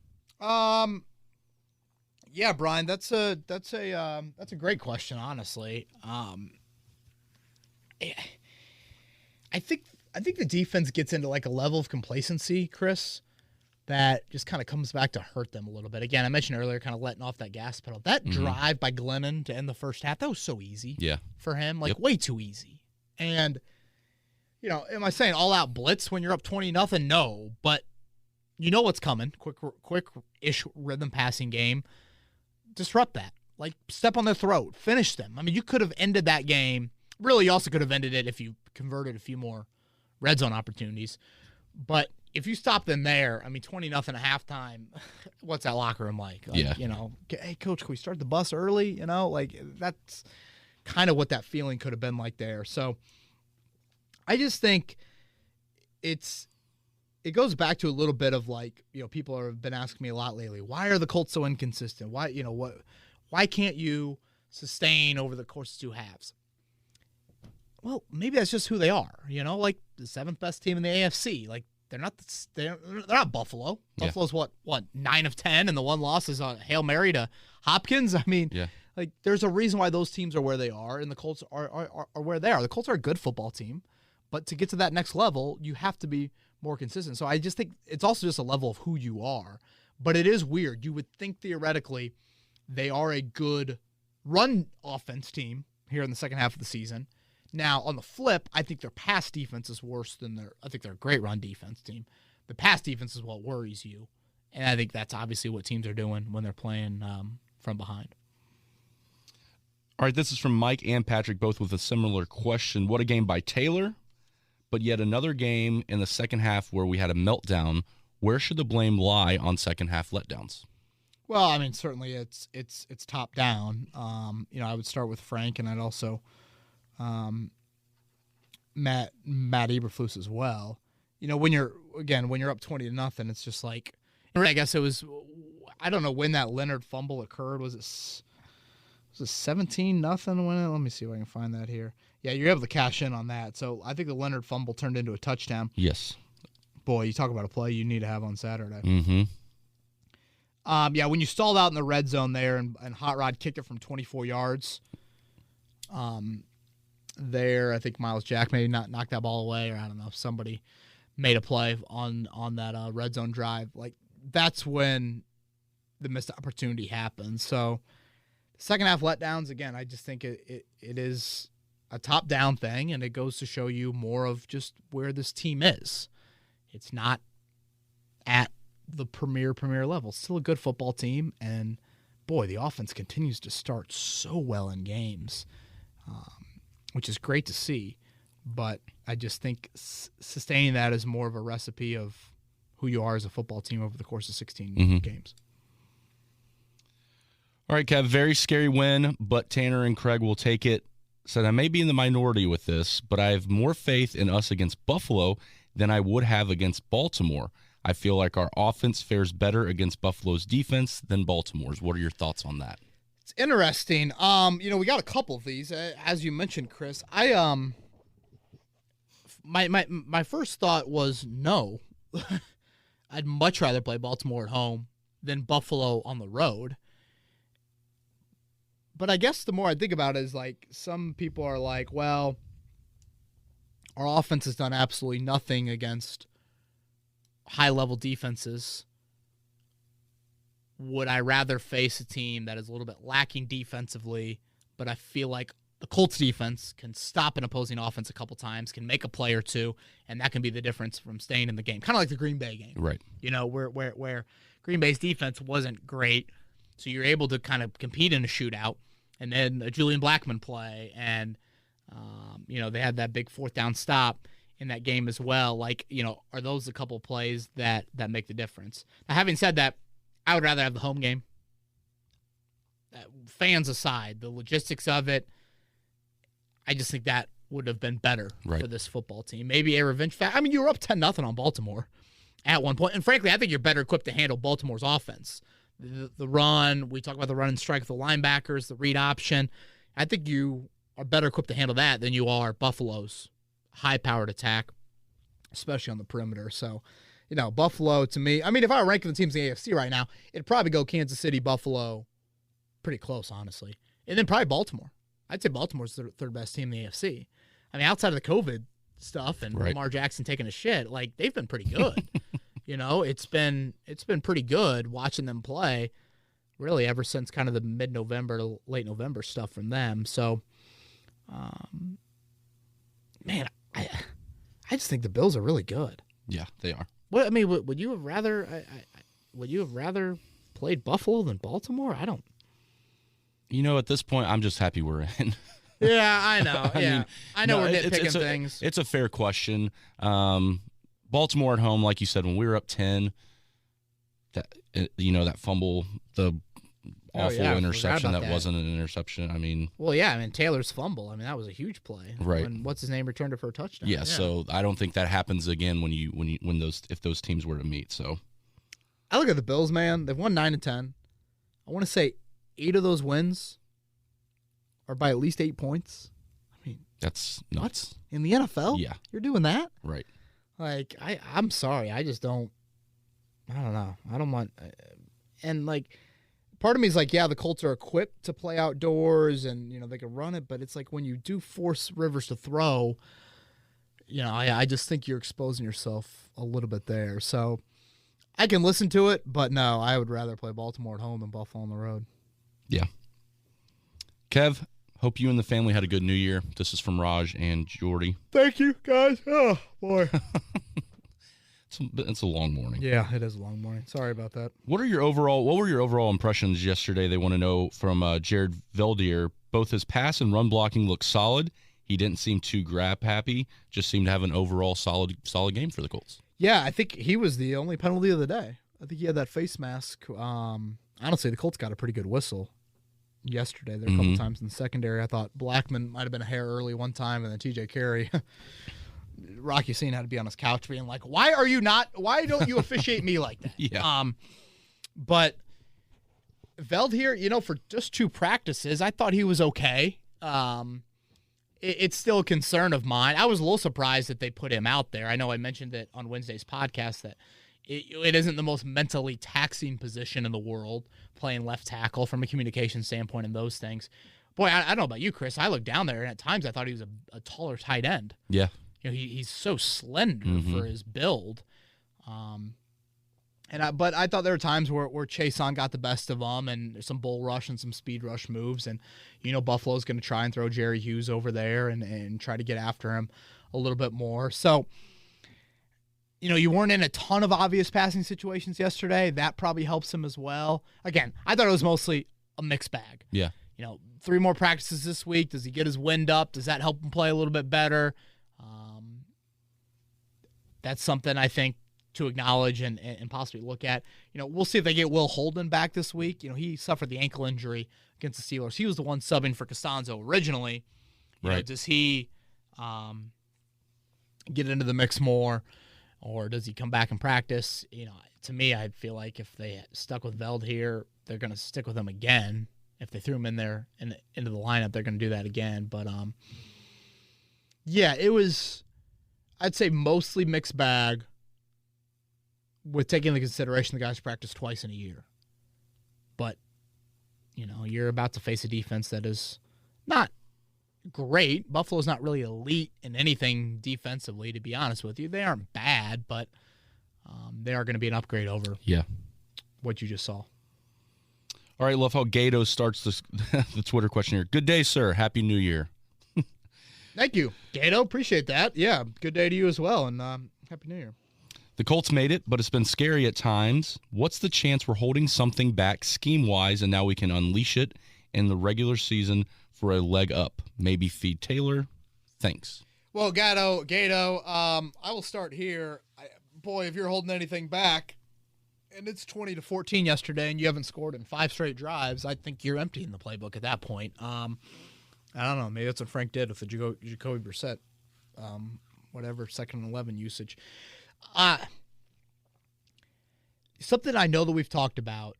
Yeah, Brian, that's a great question, honestly. I think the defense gets into like a level of complacency, Chris, that just kind of comes back to hurt them a little bit. Again, I mentioned earlier, kind of letting off that gas pedal. That drive by Glennon to end the first half, that was so easy for him, way too easy. And, am I saying all-out blitz when you're up 20-0? No, but you know what's coming. Quick-ish rhythm passing game. Disrupt that. Step on their throat. Finish them. I mean, you could have ended that game. Really, you also could have ended it if you converted a few more red zone opportunities. But if you stop them there, 20-0 at halftime, what's that locker room like? Hey, coach, can we start the bus early? That's kind of what that feeling could have been like there. So I just think it goes back to a little bit of people have been asking me a lot lately. Why are the Colts so inconsistent? Why can't you sustain over the course of two halves? Well, maybe that's just who they are. The seventh best team in the AFC. They're not Buffalo. Yeah. Buffalo's what 9 of 10, and the one loss is on Hail Mary to Hopkins. There's a reason why those teams are where they are, and the Colts are where they are. The Colts are a good football team, but to get to that next level, you have to be more consistent. So I just think it's also just a level of who you are. But it is weird. You would think theoretically they are a good run offense team here in the second half of the season. Now, on the flip, I think their pass defense is worse than I think they're a great run defense team. The pass defense is what worries you. And I think that's obviously what teams are doing when they're playing from behind. All right, this is from Mike and Patrick, both with a similar question. What a game by Taylor, but yet another game in the second half where we had a meltdown. Where should the blame lie on second half letdowns? Well, certainly it's top down. I would start with Frank, and I'd also Matt Eberflus as well. When you're up 20-0, it's just I guess it was, I don't know when that Leonard fumble occurred. Was it 17-0 when let me see if I can find that here. Yeah, you're able to cash in on that. So I think the Leonard fumble turned into a touchdown. Yes. Boy, you talk about a play you need to have on Saturday. Mm-hmm. When you stalled out in the red zone there and Hot Rod kicked it from 24 yards, there I think Miles Jack maybe not knocked that ball away, or I don't know, somebody made a play on that red zone drive. That's when the missed opportunity happens. So second half letdowns, again, I just think it is a top-down thing, and it goes to show you more of just where this team is. It's not at the premier level. It's still a good football team, and, boy, the offense continues to start so well in games, which is great to see. But I just think sustaining that is more of a recipe of who you are as a football team over the course of 16 games. All right, Kev, very scary win, but Tanner and Craig will take it. Said, I may be in the minority with this, but I have more faith in us against Buffalo than I would have against Baltimore. I feel like our offense fares better against Buffalo's defense than Baltimore's. What are your thoughts on that? It's interesting. We got a couple of these, as you mentioned, Chris. My first thought was no. I'd much rather play Baltimore at home than Buffalo on the road. But I guess the more I think about it is some people are like, well, our offense has done absolutely nothing against high-level defenses. Would I rather face a team that is a little bit lacking defensively, but I feel like the Colts defense can stop an opposing offense a couple times, can make a play or two, and that can be the difference from staying in the game. Kind of like the Green Bay game. Right. Where Green Bay's defense wasn't great, so you're able to kind of compete in a shootout, and then a Julian Blackmon play, and they had that big fourth down stop in that game as well. Like, are those a couple plays that make the difference? Now, having said that, I would rather have the home game. Fans aside, the logistics of it, I just think that would have been better for this football team. Maybe a revenge factor. I mean, you were up 10-0 on Baltimore at one point. And frankly, I think you're better equipped to handle Baltimore's offense. The run, we talk about the run and strike with the linebackers, the read option. I think you are better equipped to handle that than you are Buffalo's high-powered attack, especially on the perimeter. So, Buffalo, to me, I mean, if I were ranking the teams in the AFC right now, it'd probably go Kansas City, Buffalo, pretty close, honestly. And then probably Baltimore. I'd say Baltimore's the third best team in the AFC. I mean, outside of the COVID stuff and Lamar Jackson taking a shit, like, they've been pretty good. It's been pretty good watching them play, really, ever since kind of the mid-November to late November stuff from them. So, man, I just think the Bills are really good. Yeah, they are. Well, I mean, would you have rather? Would you have rather played Buffalo than Baltimore? I don't. At this point, I'm just happy we're in. Yeah, I know. I know we're nitpicking things. It's a fair question. Baltimore at home, like you said, when we were up 10, that fumble, the awful interception that wasn't an interception. I mean, Taylor's fumble. I mean, that was a huge play. Right. When what's his name returned it for a touchdown. Yeah. So I don't think that happens again if those teams were to meet. So I look at the Bills, man. They've won 9 of 10. I want to say 8 of those wins are by at least 8 points. I mean, that's nuts. What? In the NFL? Yeah. You're doing that? Right. Like, I'm sorry. I just don't. I don't know. I don't want. And like, part of me is like, yeah, the Colts are equipped to play outdoors and they can run it, but it's like when you do force Rivers to throw, I just think you're exposing yourself a little bit there. So I can listen to it, but no, I would rather play Baltimore at home than Buffalo on the road. Yeah. Kev, hope you and the family had a good New Year. This is from Raj and Jordy. Thank you, guys. Oh, boy. It's a long morning. Yeah, it is a long morning. Sorry about that. What were your overall impressions yesterday? They want to know from Jared Veldier. Both his pass and run blocking looked solid. He didn't seem too grab happy. Just seemed to have an overall solid game for the Colts. Yeah, I think he was the only penalty of the day. I think he had that face mask. Honestly, the Colts got a pretty good whistle yesterday. There were a couple times in the secondary. I thought Blackmon might have been a hair early one time, and then TJ Carey. Rocky Scene had to be on his couch being like, why don't you officiate me like that? Yeah. But Veld here, for just 2 practices, I thought he was okay. It's still a concern of mine. I was a little surprised that they put him out there. I know I mentioned it on Wednesday's podcast that it isn't the most mentally taxing position in the world, playing left tackle from a communication standpoint and those things. Boy, I don't know about you, Chris. I looked down there, and at times I thought he was a taller tight end. Yeah. He's so slender for his build. But I thought there were times where Chason got the best of him and some bull rush and some speed rush moves. And, Buffalo's going to try and throw Jerry Hughes over there and try to get after him a little bit more. So, you weren't in a ton of obvious passing situations yesterday. That probably helps him as well. Again, I thought it was mostly a mixed bag. Yeah. 3 more practices this week. Does he get his wind up? Does that help him play a little bit better? That's something I think to acknowledge and possibly look at. We'll see if they get Will Holden back this week. He suffered the ankle injury against the Steelers. He was the one subbing for Costanzo originally. Right. Does he get into the mix more, or does he come back and practice? To me, I feel like if they stuck with Veld here, they're going to stick with him again. If they threw him in there into the lineup, they're going to do that again. But yeah, it was, I'd say, mostly mixed bag, with taking into consideration the guys practice twice in a year. But, you're about to face a defense that is not great. Buffalo's not really elite in anything defensively, to be honest with you. They aren't bad, but they are going to be an upgrade over what you just saw. All right, love how Gato starts this, the Twitter question here. Good day, sir. Happy New Year. Thank you, Gato. Appreciate that. Yeah, good day to you as well, and Happy New Year. The Colts made it, but it's been scary at times. What's the chance we're holding something back scheme-wise, and now we can unleash it in the regular season for a leg up? Maybe feed Taylor? Thanks. Well, Gato, I will start here. Boy, if you're holding anything back, and it's 20-14 yesterday, and you haven't scored in 5 straight drives, I think you're emptying the playbook at that point. I don't know. Maybe that's what Frank did with the Jacoby Brissett, whatever, 2nd and 11 usage. Something I know that we've talked about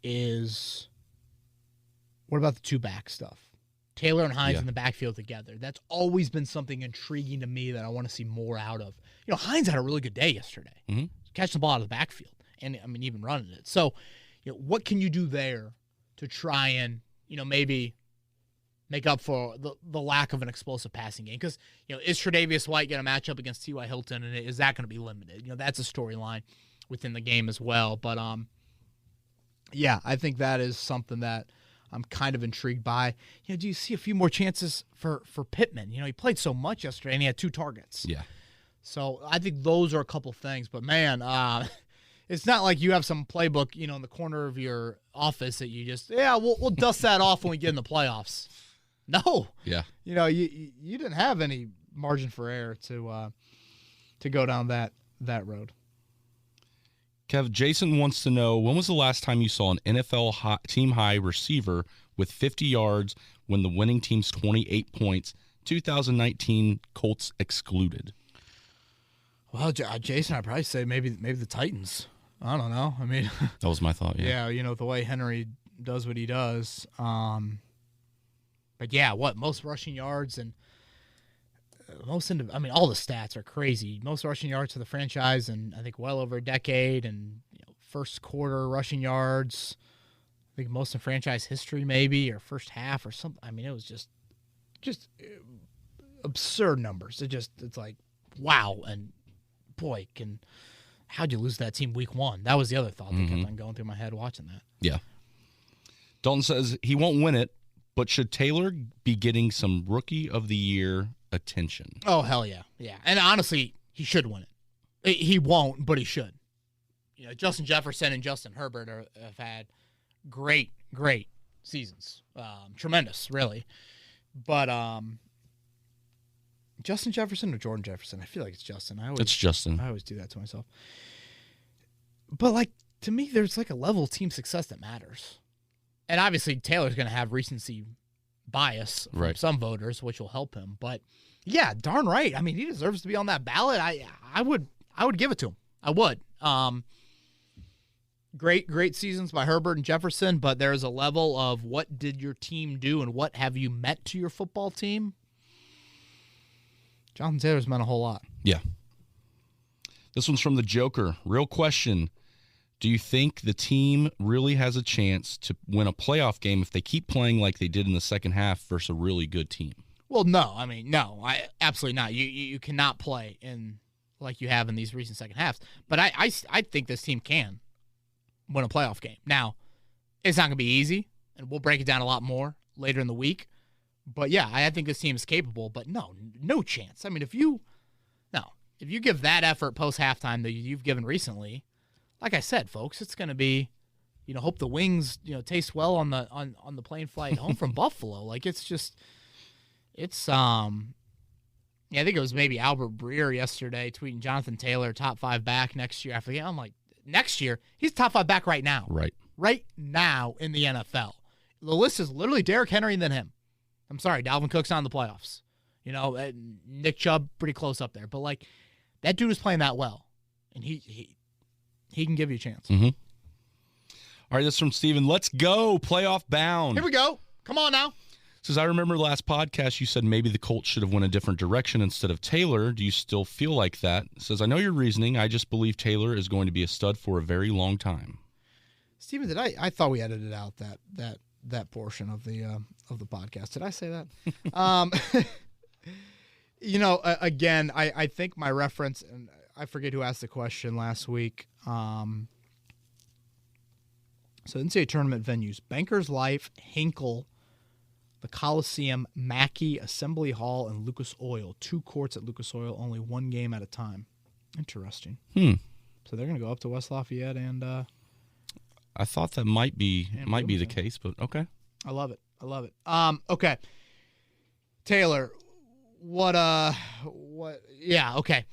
is what about the 2-back stuff? Taylor and Hines in the backfield together. That's always been something intriguing to me that I want to see more out of. You know, Hines had a really good day yesterday. Mm-hmm. Catching the ball out of the backfield and, I mean, even running it. So, you know, what can you do there to try and, you know, maybe make up for the lack of an explosive passing game? Because, you know, is Tre'Davious White going to match up against T.Y. Hilton, and is that going to be limited? You know, that's a storyline within the game as well. But, yeah, I think that is something that I'm kind of intrigued by. You know, do you see a few more chances for Pittman? You know, he played so much yesterday, and he had 2 targets. Yeah. So I think those are a couple things. But, man, it's not like you have some playbook, you know, in the corner of your office that you just, we'll dust that off when we get in the playoffs. No. Yeah. You know, you didn't have any margin for error to go down that road. Kev, Jason wants to know, when was the last time you saw an NFL team-high receiver with 50 yards when the winning team's 28 points, 2019 Colts excluded? Well, Jason, I'd probably say maybe the Titans. I don't know. I mean, that was my thought. Yeah, you know, the way Henry does what he does. But yeah, most rushing yards and all the stats are crazy. Most rushing yards for the franchise, and I think well over a decade. And you know, first quarter rushing yards, I think most in franchise history, maybe, or first half or something. I mean, it was just absurd numbers. It's like wow, and boy, how'd you lose that team week 1? That was the other thought that kept on going through my head watching that. Yeah. Dalton says he won't win it, but should Taylor be getting some Rookie of the Year attention? Oh, hell yeah. Yeah. And honestly, he should win it. He won't, but he should. You know, Justin Jefferson and Justin Herbert have had great seasons. Tremendous, really. But Justin Jefferson or Jordan Jefferson? I feel like it's Justin. It's Justin. I always do that to myself. But, like, to me, there's like a level of team success that matters. And obviously, Taylor's going to have recency bias from some voters, which will help him. But yeah, darn right. I mean, he deserves to be on that ballot. I would give it to him. I would. Great seasons by Herbert and Jefferson, but there's a level of what did your team do and what have you meant to your football team? Jonathan Taylor's meant a whole lot. Yeah. This one's from the Joker. Real question. Do you think the team really has a chance to win a playoff game if they keep playing like they did in the second half versus a really good team? Well, no. I mean, no. Absolutely not. You cannot play in like you have in these recent second halves. But I think this team can win a playoff game. Now, it's not going to be easy, and we'll break it down a lot more later in the week. But, yeah, I think this team is capable. But, no chance. I mean, if you give that effort post-halftime that you've given recently, like I said, folks, it's going to be, hope the wings, taste well on the plane flight home from Buffalo. Like I think it was maybe Albert Breer yesterday tweeting Jonathan Taylor, top 5 back next year. I forget. I'm like, next year, he's top 5 back right now. Right now in the NFL. The list is literally Derrick Henry and then him. I'm sorry, Dalvin Cook's not in the playoffs. Nick Chubb pretty close up there. But, like, that dude is playing that well. And he can give you a chance. Mm-hmm. All right, this is from Steven. Let's go. Playoff bound. Here we go. Come on now. Says, I remember last podcast you said maybe the Colts should have went a different direction instead of Taylor. Do you still feel like that? Says, I know your reasoning. I just believe Taylor is going to be a stud for a very long time. Steven, I thought we edited out that portion of the podcast. Did I say that? Again, I think my reference, and I forget who asked the question last week, So NCAA tournament venues: Bankers Life, Hinkle, the Coliseum, Mackey, Assembly Hall, and Lucas Oil. 2 courts at Lucas Oil, only 1 game at a time. Interesting. So they're going to go up to West Lafayette and I thought that might be the case, but okay. I love it. Okay. Taylor, yeah, okay.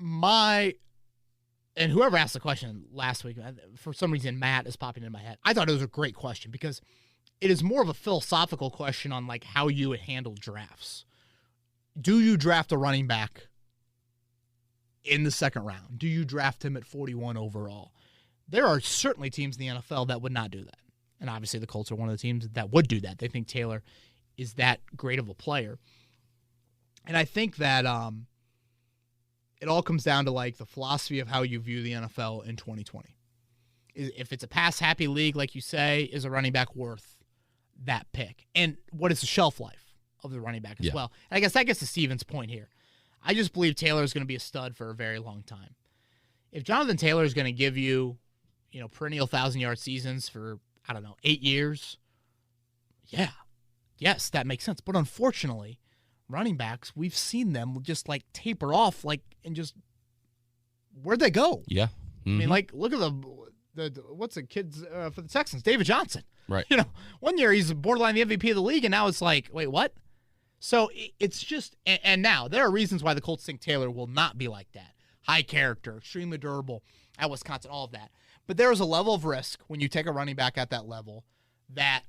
And whoever asked the question last week, for some reason Matt is popping in my head. I thought it was a great question because it is more of a philosophical question on like how you would handle drafts. Do you draft a running back in the second round? Do you draft him at 41 overall? There are certainly teams in the NFL that would not do that. And obviously the Colts are one of the teams that would do that. They think Taylor is that great of a player. And I think that it all comes down to like the philosophy of how you view the NFL in 2020. If it's a pass-happy league, like you say, is a running back worth that pick? And what is the shelf life of the running back as well? And I guess that gets to Steven's point here. I just believe Taylor is going to be a stud for a very long time. If Jonathan Taylor is going to give you, perennial 1,000-yard seasons for, 8 years, yes, that makes sense. But unfortunately, running backs, we've seen them just like taper off, and just where'd they go? Yeah. I mean, look at the what's the kids for the Texans, David Johnson. Right. One year he's borderline the MVP of the league, and now it's like, wait, what? So it's just, and now there are reasons why the Colts think Taylor will not be like that. High character, extremely durable at Wisconsin, all of that. But there is a level of risk when you take a running back at that level that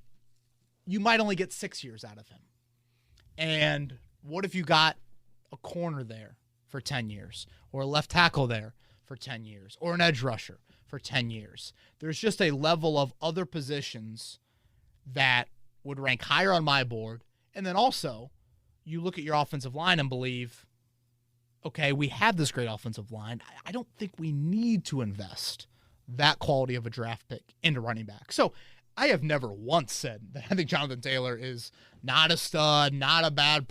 you might only get 6 years out of him. And what if you got a corner there for 10 years, or a left tackle there for 10 years, or an edge rusher for 10 years? There's just a level of other positions that would rank higher on my board. And then also, you look at your offensive line and believe, okay, we have this great offensive line. I don't think we need to invest that quality of a draft pick into running back. So I have never once said that I think Jonathan Taylor is not a stud, not a bad,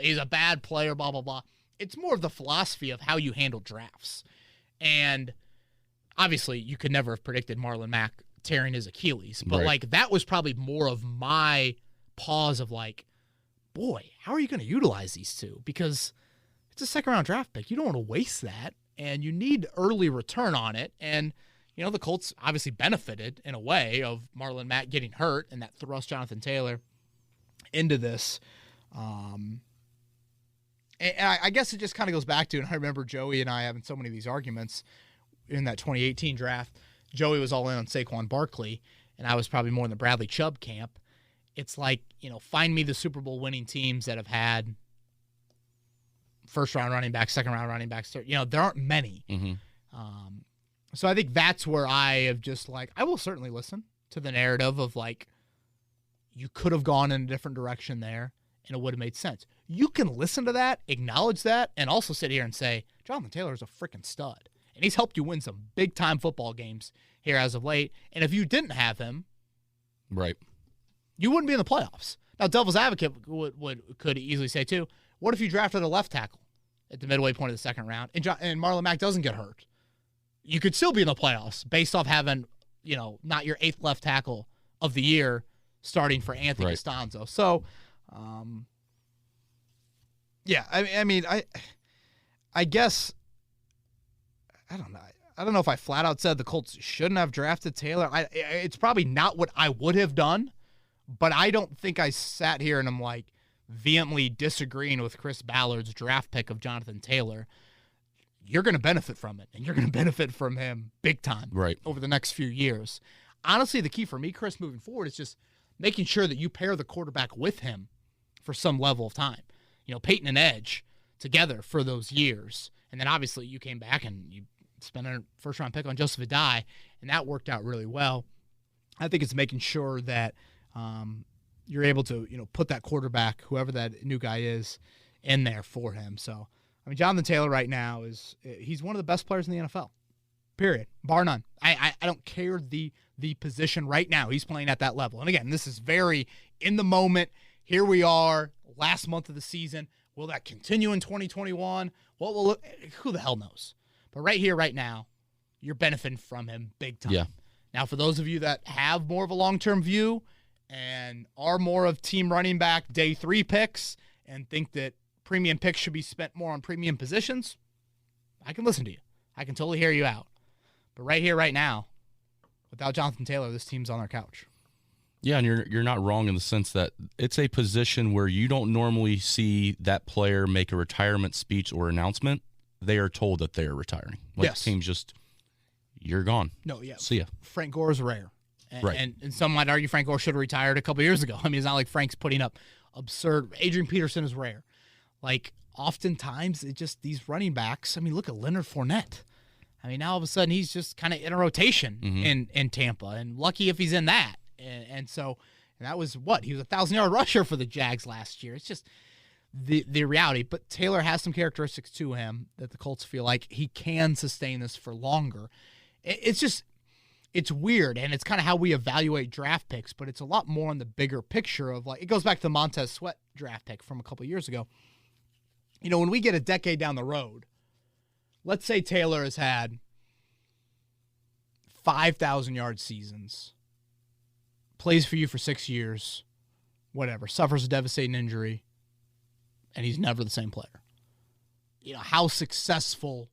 he's a bad player, blah, blah, blah. It's more of the philosophy of how you handle drafts. And obviously you could never have predicted Marlon Mack tearing his Achilles, but that was probably more of my pause of boy, how are you going to utilize these two? Because it's a second-round draft pick. You don't want to waste that, and you need early return on it. And, the Colts obviously benefited in a way of Marlon Mack getting hurt, and that thrust Jonathan Taylor into this. And I guess it just kind of goes back to, and I remember Joey and I having so many of these arguments in that 2018 draft. Joey was all in on Saquon Barkley, and I was probably more in the Bradley Chubb camp. It's like, find me the Super Bowl winning teams that have had first-round running backs, second-round running backs. There aren't many. Mm-hmm. So I think that's where I have just I will certainly listen to the narrative of you could have gone in a different direction there, and it would have made sense. You can listen to that, acknowledge that, and also sit here and say, Jonathan Taylor is a freaking stud. And he's helped you win some big-time football games here as of late. And if you didn't have him, right, you wouldn't be in the playoffs. Now, Devil's Advocate could easily say, too, what if you drafted a left tackle at the midway point of the second round and Marlon Mack doesn't get hurt? You could still be in the playoffs based off having, not your 8th left tackle of the year starting for Anthony Costanzo. So, I guess, I don't know. I don't know if I flat out said the Colts shouldn't have drafted Taylor. It's probably not what I would have done, but I don't think I sat here and I'm vehemently disagreeing with Chris Ballard's draft pick of Jonathan Taylor. You're going to benefit from it, and you're going to benefit from him big time over the next few years. Honestly, the key for me, Chris, moving forward is just making sure that you pair the quarterback with him for some level of time. Peyton and Edge together for those years. And then obviously you came back and you spent a first-round pick on Joseph Adai, and that worked out really well. I think it's making sure that you're able to, put that quarterback, whoever that new guy is, in there for him. So, Jonathan Taylor right now he's one of the best players in the NFL, period, bar none. I don't care the position right now. He's playing at that level. And again, this is very in the moment. Here we are, last month of the season. Will that continue in 2021? Who the hell knows? But right here, right now, you're benefiting from him big time. Yeah. Now, for those of you that have more of a long-term view and are more of team running back day 3 picks and think that premium picks should be spent more on premium positions, I can listen to you. I can totally hear you out. But right here, right now, without Jonathan Taylor, this team's on their couch. Yeah, and you're not wrong in the sense that it's a position where you don't normally see that player make a retirement speech or announcement. They are told that they are retiring. Like, yes. The team's just, you're gone. No, yeah. See ya. Frank Gore is rare. Right. And some might argue Frank Gore should have retired a couple years ago. I mean, it's not like Frank's putting up absurd. Adrian Peterson is rare. Like, oftentimes, it just these running backs. I mean, look at Leonard Fournette. I mean, now all of a sudden, he's just kind of in a rotation in Tampa. And lucky if he's in that. And so that was what? He was a 1,000-yard rusher for the Jags last year. It's just the reality. But Taylor has some characteristics to him that the Colts feel like he can sustain this for longer. It's weird, and it's kind of how we evaluate draft picks, but it's a lot more on the bigger picture of, like, it goes back to the Montez Sweat draft pick from a couple of years ago. You know, when we get a decade down the road, let's say Taylor has had 5,000-yard seasons, plays for you for 6 years, whatever, suffers a devastating injury, and he's never the same player. You know, how successful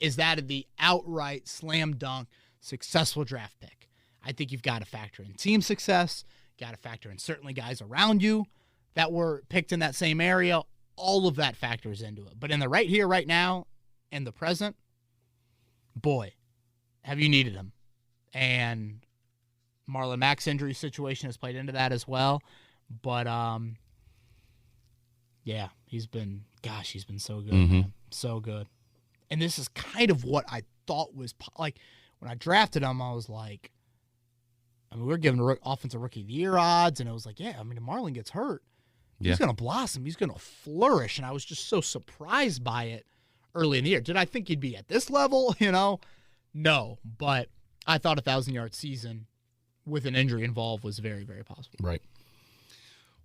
is that the outright slam dunk successful draft pick? I think you've got to factor in team success, got to factor in certainly guys around you that were picked in that same area. All of that factors into it. But in the right here, right now, and the present, boy, have you needed him. And Marlon Mack's injury situation has played into that as well. But, yeah, he's been so good, man. So good. And this is kind of what I thought was, like, when I drafted him, I was like, I mean, we were giving offensive rookie of the year odds, and it was like, yeah, I mean, if Marlon gets hurt, he's going to blossom. He's going to flourish. And I was just so surprised by it early in the year. Did I think he'd be at this level? You know, no. But I thought a 1,000-yard season with an injury involved was very, very possible. Right.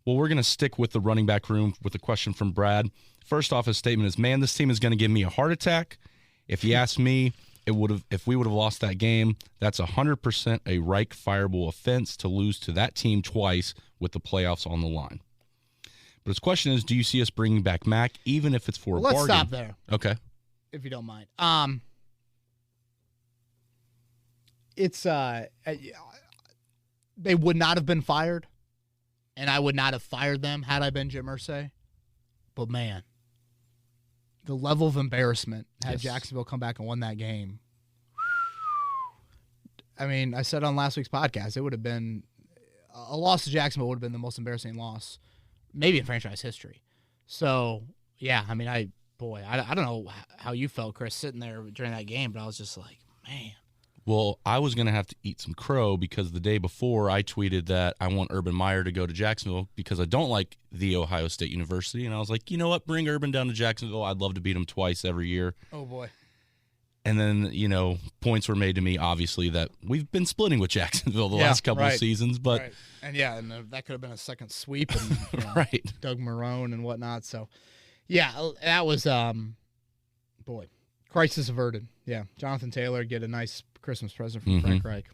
Well, we're going to stick with the running back room with a question from Brad. First off, his statement is, man, this team is going to give me a heart attack. If you ask me, if we would have lost that game, that's 100% a Reich fireable offense to lose to that team twice with the playoffs on the line. But his question is, do you see us bringing back Mack, even if it's for a bargain? Let's stop there. Okay. If you don't mind. It's they would not have been fired, and I would not have fired them had I been Jim Irsay. But, man, the level of embarrassment had Jacksonville come back and won that game. I mean, I said on last week's podcast, it would have been a loss to Jacksonville would have been the most embarrassing loss maybe in franchise history. So, yeah, I mean, I don't know how you felt, Chris, sitting there during that game, but I was just like, man. Well, I was going to have to eat some crow because the day before I tweeted that I want Urban Meyer to go to Jacksonville because I don't like the Ohio State University. And I was like, you know what? Bring Urban down to Jacksonville. I'd love to beat him twice every year. Oh, boy. And then, you know, points were made to me, obviously, that we've been splitting with Jacksonville the last couple of seasons. But And, yeah, and that could have been a second sweep. And, you know, right. Doug Marrone and whatnot. So, yeah, that was, boy, crisis averted. Yeah, Jonathan Taylor get a nice Christmas present from Frank Reich.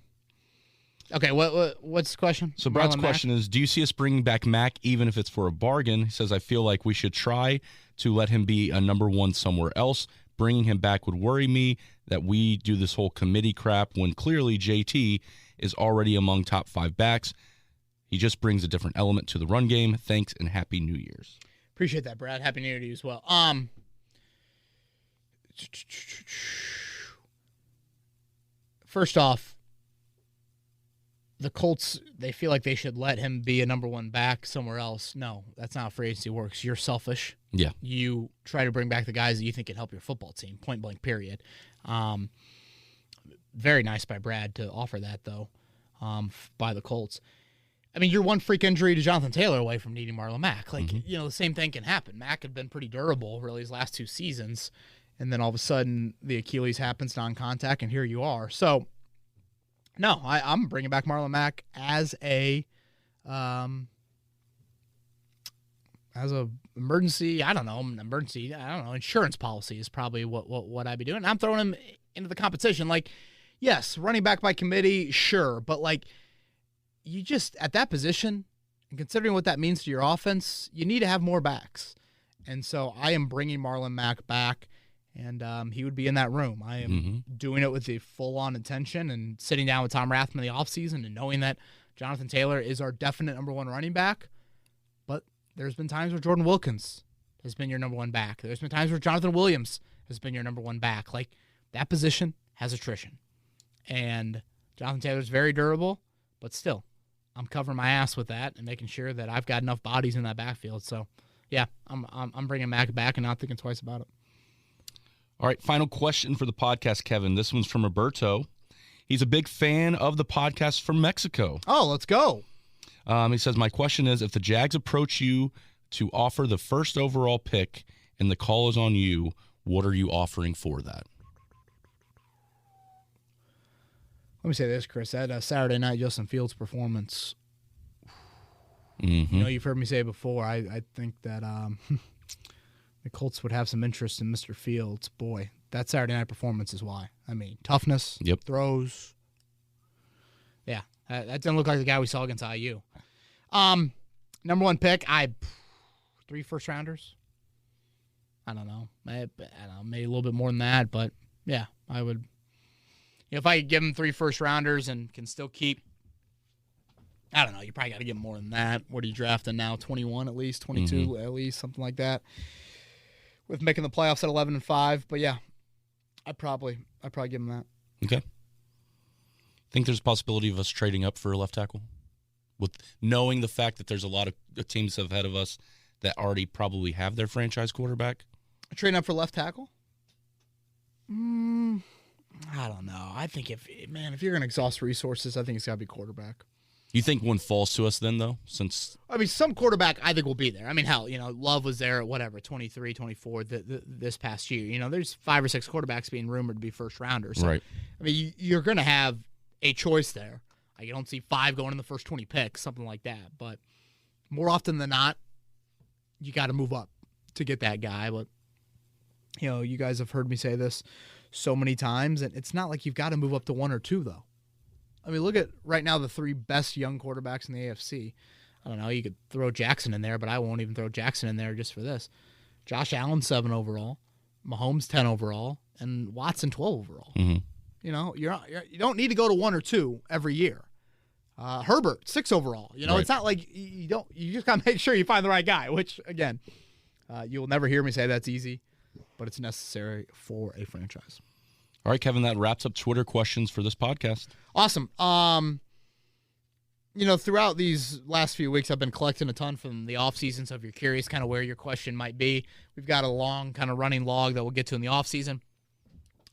Okay, what's the question? So Brad's question is, do you see us bringing back Mack even if it's for a bargain? He says, I feel like we should try to let him be a number one somewhere else. Bringing him back would worry me that we do this whole committee crap when clearly JT is already among top 5 backs. He just brings a different element to the run game. Thanks and Happy New Year's. Appreciate that, Brad. Happy New Year to you as well. First off, the Colts, they feel like they should let him be a number one back somewhere else. No, that's not how free agency works. You're selfish. Yeah. You try to bring back the guys that you think can help your football team, point blank, period. Very nice by Brad to offer that, though, by the Colts. I mean, you're one freak injury to Jonathan Taylor away from needing Marlon Mack. Like, you know, the same thing can happen. Mack had been pretty durable, really, his last 2 seasons. And then all of a sudden, the Achilles happens, non-contact, and here you are. So, no, I'm bringing back Marlon Mack as a emergency. I don't know, insurance policy is probably what I'd be doing. And I'm throwing him into the competition. Like, Yes, running back by committee, sure. But, like, you just, at that position, and considering what that means to your offense, you need to have more backs. And so I am bringing Marlon Mack back, and he would be in that room. I am doing it with the full-on intention and sitting down with Tom Rathman in the offseason and knowing that Jonathan Taylor is our definite number one running back. But there's been times where Jordan Wilkins has been your number one back. There's been times where Jonathan Williams has been your number one back. Like, that position has attrition. And Jonathan Taylor's very durable, but still, I'm covering my ass with that and making sure that I've got enough bodies in that backfield. So, yeah, I'm bringing Mack back and not thinking twice about it. All right, final question for the podcast, Kevin. This one's from Roberto. He's a big fan of the podcast from Mexico. Oh, let's go. He says, my question is, if the Jags approach you to offer the first overall pick and the call is on you, what are you offering for that? Let me say this, Chris. That Saturday night Justin Fields performance, You know, you've heard me say before, I think that the Colts would have some interest in Mr. Fields. Boy, that Saturday night performance is why. I mean, toughness, throws. Yeah, that didn't look like the guy we saw against IU. Number one pick, 3 first-rounders. I don't know. Maybe a little bit more than that, but, yeah, I would. If I could give him 3 first-rounders and can still keep, I don't know, you probably got to give him more than that. What are you drafting now? 21 at least, 22 at least, something like that. With making the playoffs at 11-5, but yeah, I'd probably give him that. Okay. Think there's a possibility of us trading up for a left tackle, with knowing the fact that there's a lot of teams ahead of us that already probably have their franchise quarterback? Trading up for left tackle? I don't know. I think if you're going to exhaust resources, I think it's got to be quarterback. You think one falls to us then, though? Some quarterback I think will be there. I mean, hell, Love was there at 23, 24 this past year. There's 5 or 6 quarterbacks being rumored to be first-rounders. So, right. I mean, you're going to have a choice there. You don't see 5 going in the first 20 picks, something like that. But more often than not, you got to move up to get that guy. But, you guys have heard me say this so many times, and it's not like you've got to move up to 1 or 2, though. I mean, look at right now the 3 best young quarterbacks in the AFC. I don't know, you could throw Jackson in there, but I won't even throw Jackson in there just for this. Josh Allen, 7 overall. Mahomes, 10 overall. And Watson, 12 overall. Mm-hmm. You don't need to go to 1 or 2 every year. Herbert, 6 overall. Right. It's not like you just got to make sure you find the right guy, which, again, you will never hear me say that's easy, but it's necessary for a franchise. All right, Kevin, that wraps up Twitter questions for this podcast. Awesome. Throughout these last few weeks, I've been collecting a ton from the offseason, so if you're curious kind of where your question might be, we've got a long kind of running log that we'll get to in the offseason.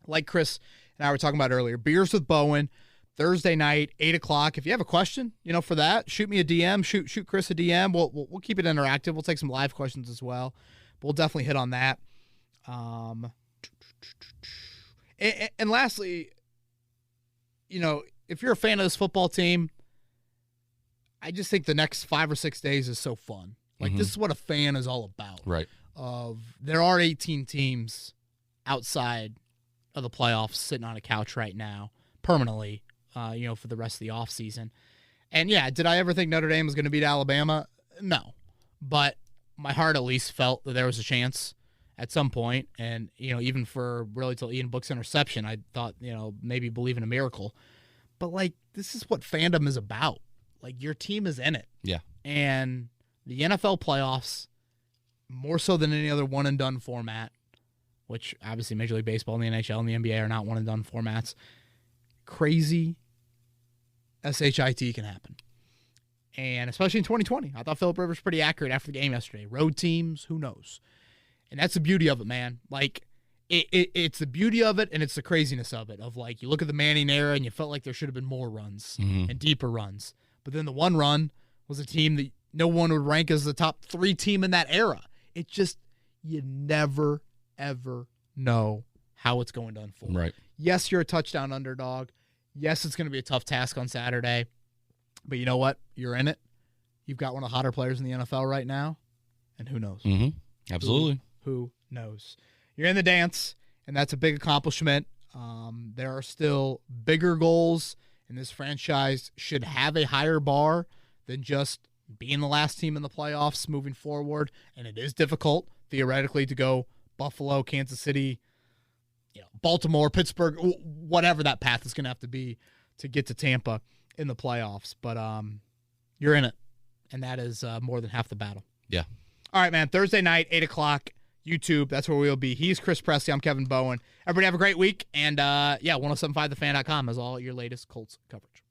Like Chris and I were talking about earlier, Beers with Bowen, Thursday night, 8 o'clock. If you have a question, for that, shoot me a DM, shoot Chris a DM. We'll keep it interactive. We'll take some live questions as well. But we'll definitely hit on that. And lastly, if you're a fan of this football team, I just think the next 5 or 6 days is so fun. Like, this is what a fan is all about. Right. There are 18 teams outside of the playoffs sitting on a couch right now, permanently, for the rest of the offseason. And, yeah, did I ever think Notre Dame was going to beat Alabama? No. But my heart at least felt that there was a chance at some point, and even for really till Ian Book's interception, I thought maybe believe in a miracle. But this is what fandom is about. Your team is in it. Yeah. And the NFL playoffs, more so than any other one and done format, which obviously Major League Baseball and the NHL and the NBA are not one and done formats. Crazy SHIT can happen. And especially in 2020, I thought Phillip Rivers was pretty accurate after the game yesterday. Road teams, who knows? And that's the beauty of it, man. It's the beauty of it, and it's the craziness of it. You look at the Manning era, and you felt like there should have been more runs and deeper runs. But then the one run was a team that no one would rank as the top 3 team in that era. It just, you never, ever know how it's going to unfold. Right. Yes, you're a touchdown underdog. Yes, it's going to be a tough task on Saturday. But you know what? You're in it. You've got one of the hotter players in the NFL right now. And who knows? Mm-hmm. Absolutely. Who knows? You're in the dance, and that's a big accomplishment. There are still bigger goals, and this franchise should have a higher bar than just being the last team in the playoffs moving forward. And it is difficult, theoretically, to go Buffalo, Kansas City, Baltimore, Pittsburgh, whatever that path is going to have to be to get to Tampa in the playoffs. But you're in it, and that is more than half the battle. Yeah. All right, man. Thursday night, 8 o'clock, YouTube. That's where we'll be. He's Chris Presley. I'm Kevin Bowen. Everybody have a great week. And, 1075thefan.com has all your latest Colts coverage.